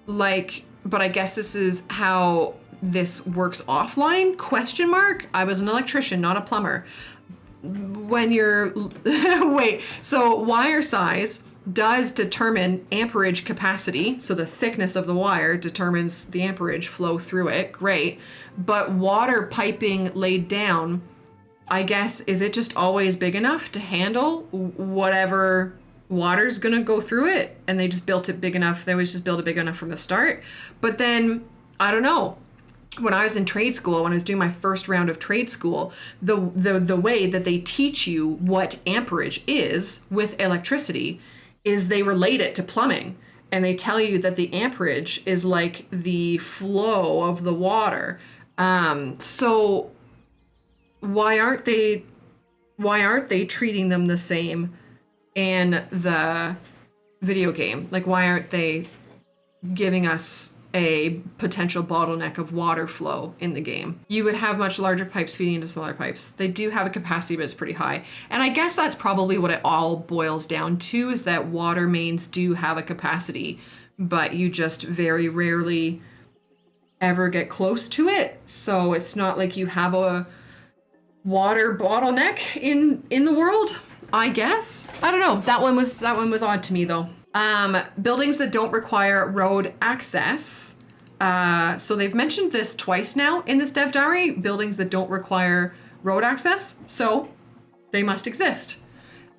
Speaker 1: I guess this is how this works offline, question mark. I was an electrician, not a plumber. When you're, wait, so wire size does determine amperage capacity. So the thickness of the wire determines the amperage flow through it, great. But water piping laid down, I guess, is it just always big enough to handle whatever water's gonna go through it? And they just built it big enough, they always just build it big enough from the start. But then, I don't know. When I was in trade school, when I was doing my first round of trade school, the way that they teach you what amperage is with electricity is they relate it to plumbing. And they tell you that the amperage is like the flow of the water. So why aren't they treating them the same in the video game? Like, why aren't they giving us a potential bottleneck of water flow in the game? You would have much larger pipes feeding into smaller pipes. They do have a capacity, but it's pretty high. And I guess that's probably what it all boils down to, is that water mains do have a capacity, but you just very rarely ever get close to it. So it's not like you have a water bottleneck in the world, I guess. I don't know. That one was odd to me though. Buildings that don't require road access. So they've mentioned this twice now in this dev diary, buildings that don't require road access. So they must exist.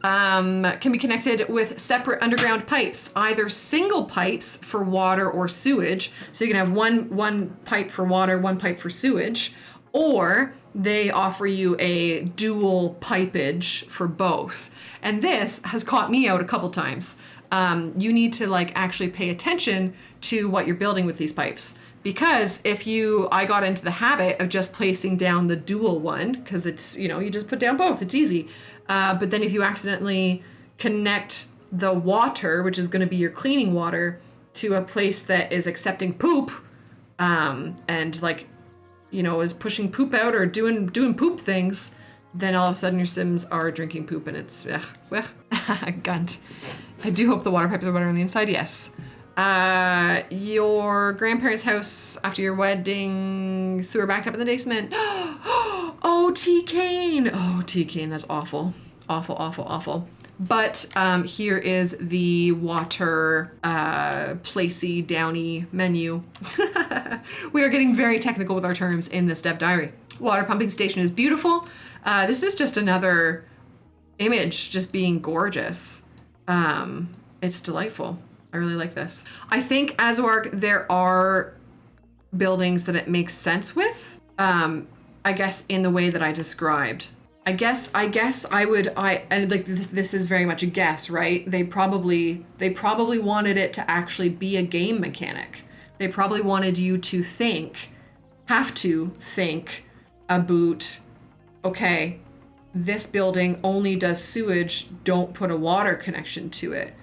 Speaker 1: Can be connected with separate underground pipes, either single pipes for water or sewage. So you can have one pipe for water, one pipe for sewage, or they offer you a dual pipage for both. And this has caught me out a couple times. You need to like actually pay attention to what you're building with these pipes. Because I got into the habit of just placing down the dual one, because it's, you just put down both, it's easy. But then if you accidentally connect the water, which is going to be your cleaning water, to a place that is accepting poop, and like, is pushing poop out or doing poop things, then all of a sudden your Sims are drinking poop and it's, gunt. I do hope the water pipes are better on the inside, yes. Your grandparents' house after your wedding, sewer backed up in the basement. Oh, T-Cane. Oh, T-Cane, that's awful. Awful, awful, awful. But here is the water placey downy menu. We are getting very technical with our terms in this dev diary. Water pumping station is beautiful. This is just another image just being gorgeous. It's delightful. I really like this. I think as org there are buildings that it makes sense with. I guess in the way that I described. I guess this is very much a guess, right? They probably wanted it to actually be a game mechanic. They probably wanted you to have to think about, okay, this building only does sewage, don't put a water connection to it.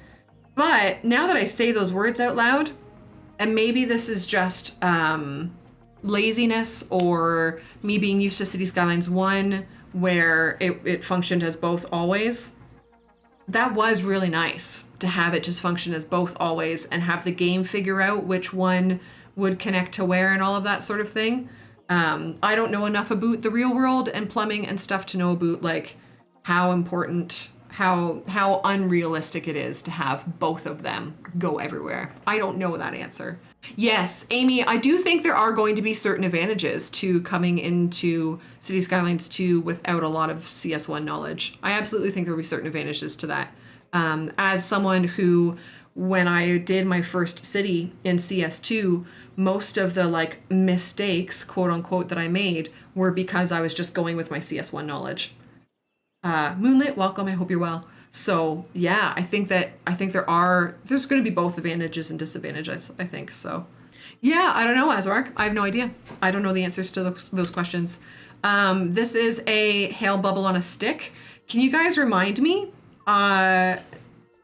Speaker 1: But now that I say those words out loud, and maybe this is just laziness or me being used to City Skylines 1, where it functioned as both always. That was really nice to have it just function as both always and have the game figure out which one would connect to where and all of that sort of thing. I don't know enough about the real world and plumbing and stuff to know about like how important, how unrealistic it is to have both of them go everywhere. I don't know that answer. Yes, Amy, I do think there are going to be certain advantages to coming into City Skylines 2 without a lot of CS1 knowledge. I absolutely think there will be certain advantages to that. As someone who when I did my first city in CS2, most of the like mistakes, quote unquote, that I made were because I was just going with my CS1 knowledge. Moonlit, welcome. I hope you're well. So yeah, I think there's going to be both advantages and disadvantages, I think. So yeah, I don't know, Azark. I have no idea. I don't know the answers to those questions. This is a hail bubble on a stick. Can you guys remind me?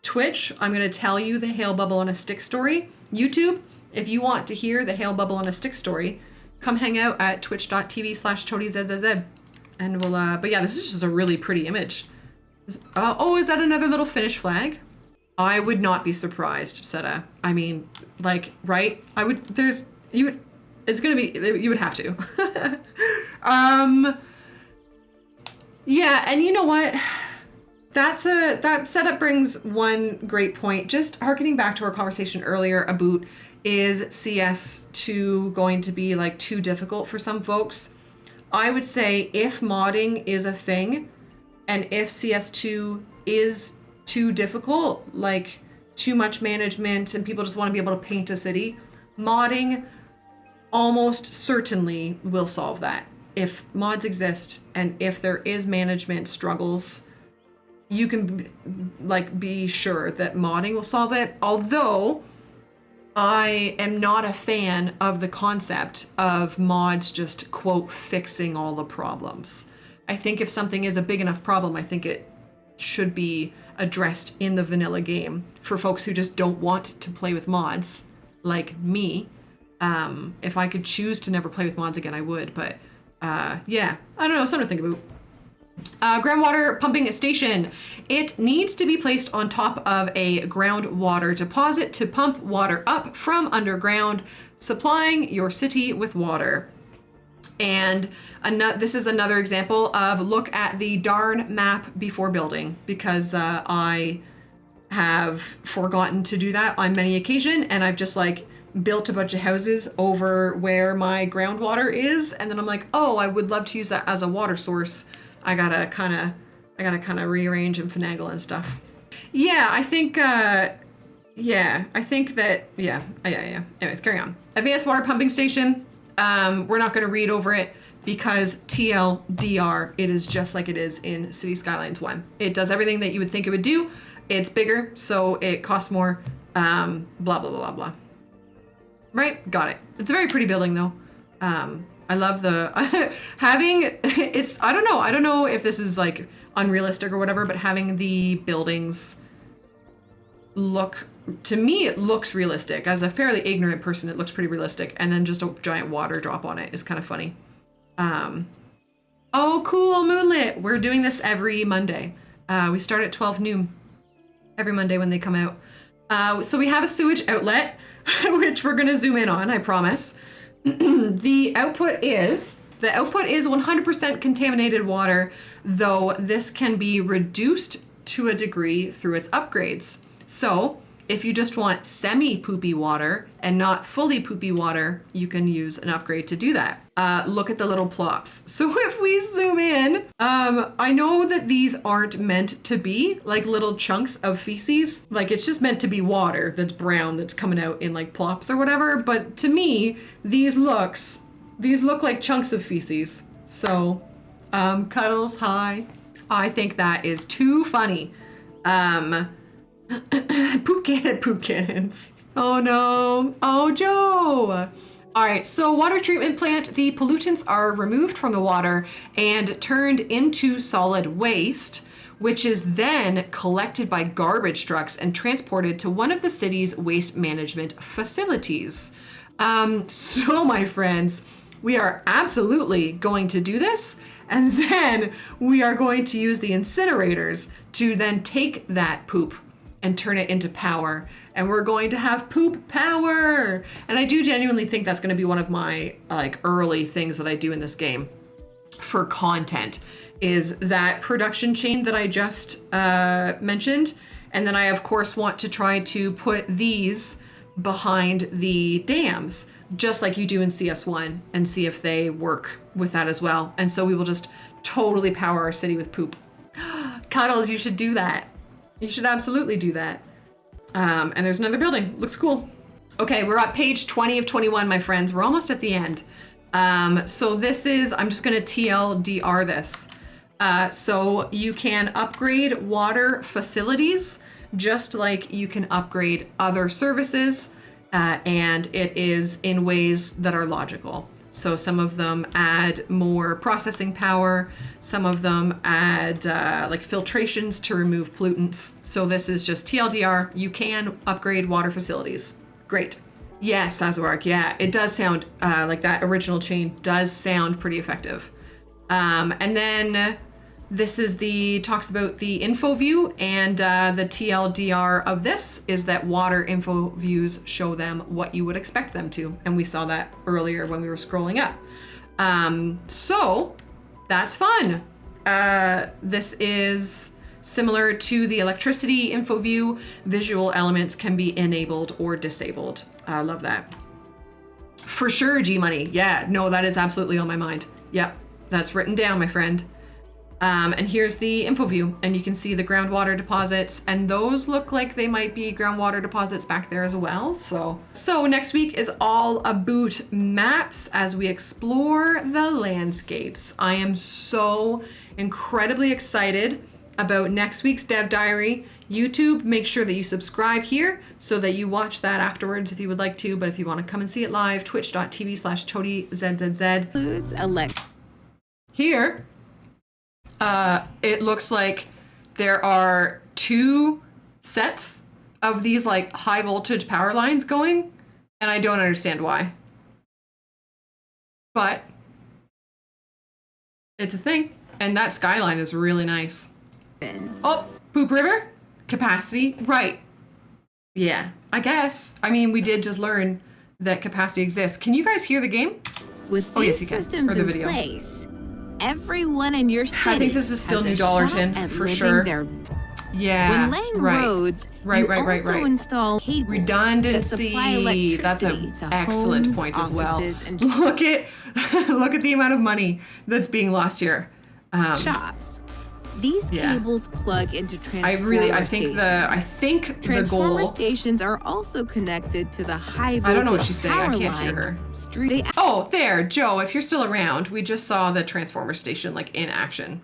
Speaker 1: Twitch, I'm going to tell you the hail bubble on a stick story. YouTube, if you want to hear the hail bubble on a stick story, come hang out at twitch.tv/toadiezzz. And we'll, but yeah, this is just a really pretty image. Oh, is that another little Finnish flag? I would not be surprised, Seta. I mean, like, right? It's gonna be, you would have to. Yeah, and you know what? That setup brings one great point. Just harkening back to our conversation earlier about, is CS2 going to be like too difficult for some folks? I would say if modding is a thing, and if CS2 is too difficult, like too much management and people just want to be able to paint a city, modding almost certainly will solve that. If mods exist and if there is management struggles, you can like be sure that modding will solve it. Although I am not a fan of the concept of mods just, quote, fixing all the problems. I think if something is a big enough problem, I think it should be addressed in the vanilla game for folks who just don't want to play with mods, like me. If I could choose to never play with mods again, I would. But yeah, I don't know, something to think about. Groundwater pumping station. It needs to be placed on top of a groundwater deposit to pump water up from underground, supplying your city with water. And this is another example of look at the darn map before building, because I have forgotten to do that on many occasions, and I've just like built a bunch of houses over where my groundwater is, and then I'm like, oh, I would love to use that as a water source. I gotta kind of rearrange and finagle and stuff. Yeah, I think that, yeah. Anyways, carry on. Advanced water pumping station. We're not gonna read over it because TLDR, it is just like it is in City Skylines 1. It does everything that you would think it would do. It's bigger, so it costs more, blah, blah, blah, blah, blah. Right, got it. It's a very pretty building though. I love the I don't know if this is like unrealistic or whatever, but having the buildings look, to me, it looks realistic. As a fairly ignorant person, it looks pretty realistic. And then just a giant water drop on it is kind of funny. Oh, cool, Moonlit. We're doing this every Monday. We start at 12 noon every Monday when they come out. So we have a sewage outlet, which we're going to zoom in on, I promise. The output is 100% contaminated water, though this can be reduced to a degree through its upgrades. So if you just want semi-poopy water and not fully poopy water, you can use an upgrade to do that. Look at the little plops. So if we zoom in, I know that these aren't meant to be like little chunks of feces. Like it's just meant to be water that's brown that's coming out in like plops or whatever. But to me, these look like chunks of feces. So, Cuddles, hi. I think that is too funny. Poop cannons. Oh no. Oh, Joe. All right, so water treatment plant, the pollutants are removed from the water and turned into solid waste, which is then collected by garbage trucks and transported to one of the city's waste management facilities. So my friends, we are absolutely going to do this. And then we are going to use the incinerators to then take that poop and turn it into power. And we're going to have poop power. And I do genuinely think that's going to be one of my like early things that I do in this game for content, is that production chain that I just mentioned. And then I of course want to try to put these behind the dams, just like you do in CS1, and see if they work with that as well. And so we will just totally power our city with poop. Cuddles, you should do that. You should absolutely do that. And there's another building. Looks cool. Okay, we're at page 20 of 21, my friends. We're almost at the end. So this is, I'm just going to TLDR this. So you can upgrade water facilities just like you can upgrade other services, and it is in ways that are logical. So some of them add more processing power, some of them add like filtrations to remove pollutants. So this is just TLDR, you can upgrade water facilities. Great. Yes, Sazwark, yeah, it does sound like that original chain does sound pretty effective. And then this is talks about the info view, and the TLDR of this is that water info views show them what you would expect them to. And we saw that earlier when we were scrolling up. So that's fun. This is similar to the electricity info view. Visual elements can be enabled or disabled. I love that. For sure, G-Money. Yeah, no, that is absolutely on my mind. Yep, that's written down, my friend. And here's the info view, and you can see the groundwater deposits, and those look like they might be groundwater deposits back there as well. So next week is all about maps as we explore the landscapes. I am so incredibly excited about next week's Dev Diary. YouTube, make sure that you subscribe here so that you watch that afterwards if you would like to, but if you want to come and see it live, twitch.tv/toadiezzz. Here, it looks like there are 2 sets of these like high voltage power lines going, and I don't understand why. But it's a thing, and that skyline is really nice. Oh, Poop River? Capacity? Right. Yeah, I guess. I mean, we did just learn that capacity exists. Can you guys hear the game?
Speaker 2: With these systems in place, everyone in your city
Speaker 1: I think this is still New Dollarton for sure. Yeah.
Speaker 2: When laying roads, you also install cables
Speaker 1: redundancy. That's an excellent
Speaker 2: homes,
Speaker 1: point as well.
Speaker 2: Look
Speaker 1: at the amount of money that's being lost here.
Speaker 2: Shops. These cables plug into transformer stations.
Speaker 1: I think
Speaker 2: transformer
Speaker 1: the goal.
Speaker 2: stations are also connected to the high voltage
Speaker 1: I don't know what she's saying. I can't
Speaker 2: lines.
Speaker 1: hear her. Oh, there, Joe. If you're still around, we just saw the transformer station like in action.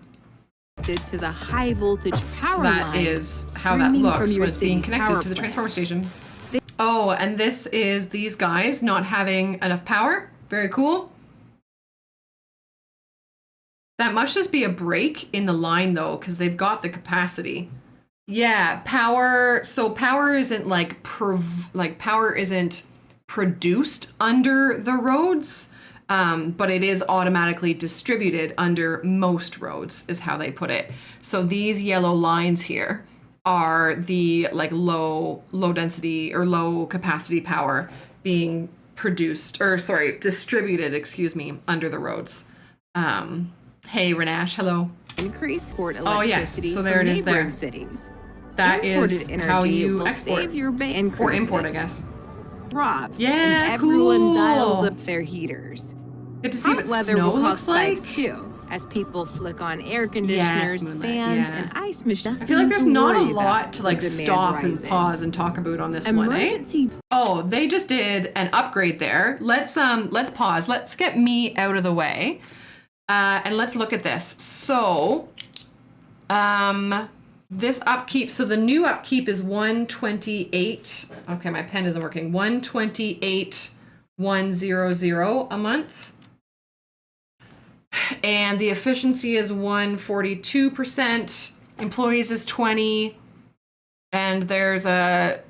Speaker 2: To the high voltage power
Speaker 1: so that
Speaker 2: lines.
Speaker 1: Is how that looks when it's being connected to the transformer station. Oh, and this is these guys not having enough power. Very cool. That must just be a break in the line though, because they've got the capacity. Yeah, power. So power isn't power isn't produced under the roads, but it is automatically distributed under most roads, is how they put it. So these yellow lines here are the like low density or low capacity power being distributed, under the roads. Hey, Renash, hello.
Speaker 2: Increase port electricity
Speaker 1: so there it is there.
Speaker 2: Cities.
Speaker 1: That is how you export or import, I guess.
Speaker 2: Drops.
Speaker 1: Yeah,
Speaker 2: and everyone dials up their heaters.
Speaker 1: Good to see what
Speaker 2: weather
Speaker 1: snow
Speaker 2: will cause
Speaker 1: looks like.
Speaker 2: spikes too, as people flick on air conditioners, fans, and ice machines.
Speaker 1: I feel like there's not a lot to like stop and pause and talk about on this one, eh? Oh, they just did an upgrade there. Let's pause. Let's get me out of the way. And let's look at this. So, this upkeep, so the new upkeep is 128. Okay, my pen isn't working. 128,100 a month. And the efficiency is 142%. Employees is 20. And there's a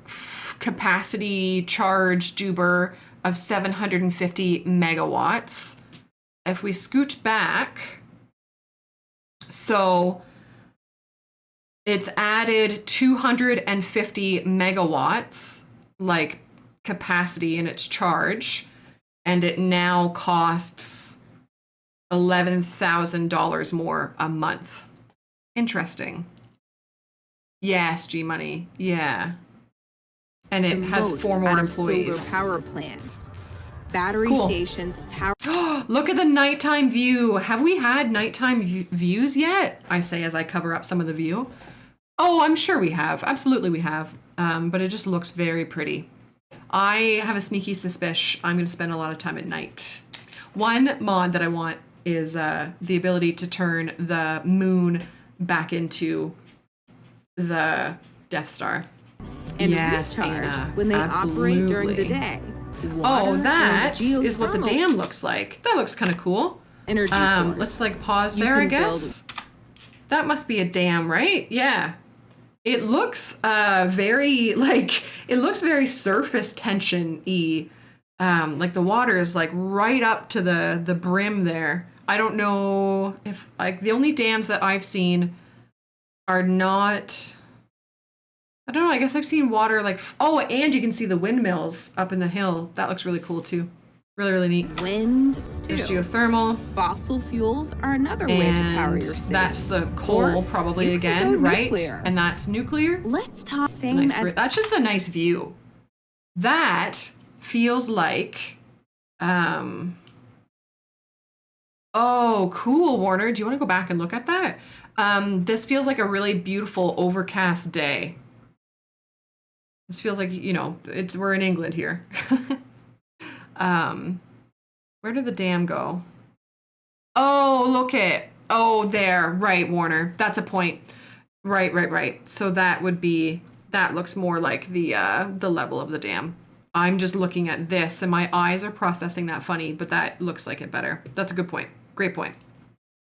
Speaker 1: capacity charge duber of 750 megawatts. If we scooch back, so it's added 250 megawatts like capacity in its charge, and it now costs $11,000 more a month. Interesting. Yes, G-Money. Yeah. And it has 4 more employees.
Speaker 2: Solar power plants. Battery stations, power.
Speaker 1: Look at the nighttime view. Have we had nighttime views yet? I say as I cover up some of the view. Oh, I'm sure we have. Absolutely we have. but it just looks very pretty. I have a sneaky suspicion I'm going to spend a lot of time at night. One mod that I want is the ability to turn the moon back into the Death Star.
Speaker 2: And recharge when they operate during the day.
Speaker 1: Oh, that is what the dam looks like. That looks kind of cool.
Speaker 2: Energy source.
Speaker 1: Let's like pause there, I guess. That must be a dam, right? Yeah. It looks very like it looks very surface tension-y. Like the water is like right up to the brim there. I don't know if like the only dams that I've seen are not. I don't know. I guess I've seen water like and you can see the windmills up in the hill. That looks really cool too. Really, really neat.
Speaker 2: Wind,
Speaker 1: there's geothermal.
Speaker 2: Fossil fuels are another way to power your city.
Speaker 1: That's the coal, probably again, right? And that's nuclear.
Speaker 2: Let's talk
Speaker 1: that's just a nice view. That feels like, oh, cool, Warner. Do you want to go back and look at that? This feels like a really beautiful overcast day. This feels like, you know, we're in England here. Where did the dam go? Oh, look it. Oh, there. Right, Warner. That's a point. Right. So that looks more like the level of the dam. I'm just looking at this and my eyes are processing that funny, but that looks like it better. That's a good point. Great point.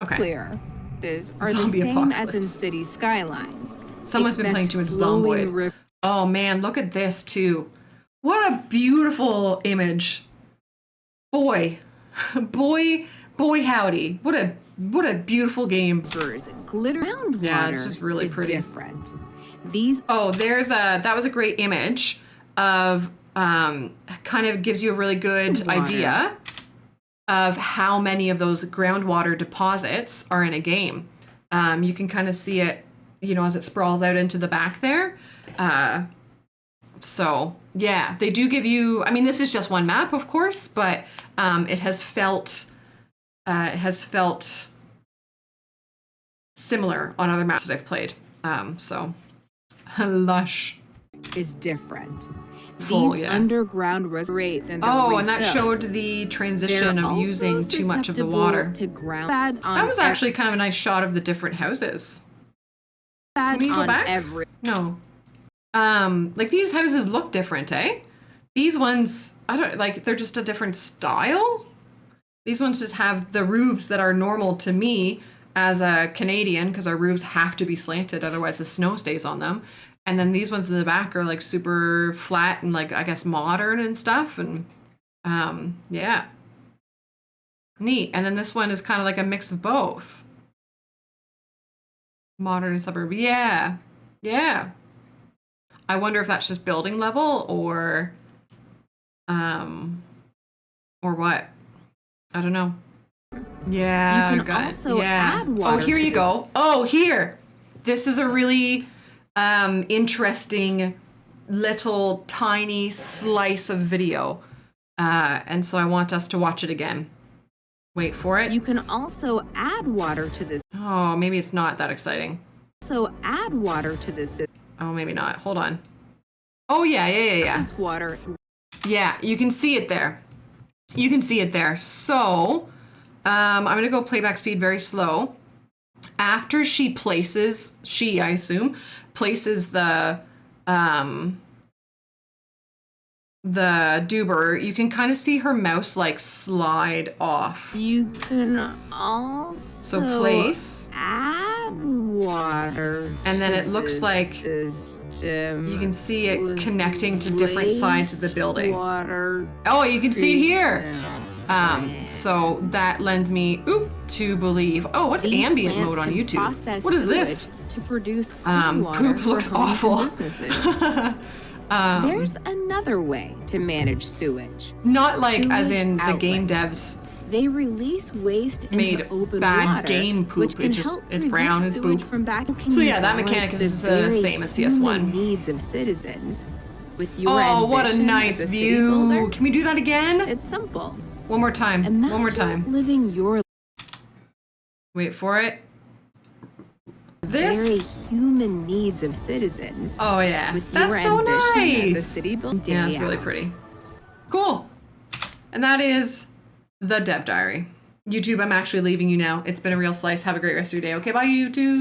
Speaker 1: Okay.
Speaker 2: Clear. These are the same as in city skylines.
Speaker 1: Someone's been playing too much Zomboid. Oh man, look at this too. What a beautiful image. Boy, howdy. What a beautiful game.
Speaker 2: Glitter groundwater.
Speaker 1: Yeah, it's just really pretty.
Speaker 2: Different.
Speaker 1: That was a great image of kind of gives you a really good idea of how many of those groundwater deposits are in a game. You can kind of see it, you know, as it sprawls out into the back there. So yeah, they do give you, I mean, this is just one map, of course, but it has felt similar on other maps that I've played. So lush
Speaker 2: is different. These underground rate than
Speaker 1: and that showed the transition of using too much of the water. That was actually kind of a nice shot of the different houses. Can you go back? No. Like these houses look different, eh? These ones, I don't like, they're just a different style. These ones just have the roofs that are normal to me as a Canadian, because our roofs have to be slanted, otherwise the snow stays on them. And then these ones in the back are like super flat and like, I guess, modern and stuff. And yeah. Neat. And then this one is kind of like a mix of both. Modern and suburban. Yeah. Yeah. I wonder if that's just building level or what. I don't know. Yeah.
Speaker 2: You can also add water.
Speaker 1: Oh, here you go. Oh, here. This is a really interesting little tiny slice of video. And so I want us to watch it again. Wait for it.
Speaker 2: You can also add water to this.
Speaker 1: Oh, maybe it's not that exciting.
Speaker 2: So add water to this.
Speaker 1: Oh, maybe not. Hold on. Oh, yeah.
Speaker 2: This water.
Speaker 1: Yeah, you can see it there. You can see it there. So I'm going to go playback speed very slow. After she places, I assume, places the doober, you can kind of see her mouse like slide off.
Speaker 2: You can also
Speaker 1: place
Speaker 2: add water,
Speaker 1: and then it looks like you can see it connecting to different sides of the building. Oh, you can see it here. So that lends me to believe. Oh, what's ambient mode on YouTube? What is this?
Speaker 2: To produce water
Speaker 1: poop looks awful.
Speaker 2: There's another way to manage sewage.
Speaker 1: Not like
Speaker 2: sewage
Speaker 1: as in
Speaker 2: outlets.
Speaker 1: The game devs
Speaker 2: they release waste
Speaker 1: made
Speaker 2: into open
Speaker 1: bad
Speaker 2: water,
Speaker 1: game poop. It's brown as poop.
Speaker 2: From back.
Speaker 1: So yeah, that mechanic is the same as CS1.
Speaker 2: Needs of citizens. With your
Speaker 1: what a nice view! Builder, can we do that again?
Speaker 2: It's simple.
Speaker 1: One more time.
Speaker 2: Imagine
Speaker 1: one more time.
Speaker 2: Living your.
Speaker 1: Wait for it.
Speaker 2: very human needs of citizens.
Speaker 1: Oh yeah,
Speaker 2: with
Speaker 1: that's
Speaker 2: your
Speaker 1: so
Speaker 2: ambition
Speaker 1: nice.
Speaker 2: as a city building.
Speaker 1: Yeah, it's really pretty. Cool. And that is the Dev Diary. YouTube, I'm actually leaving you now. It's been a real slice. Have a great rest of your day. Okay, bye YouTube.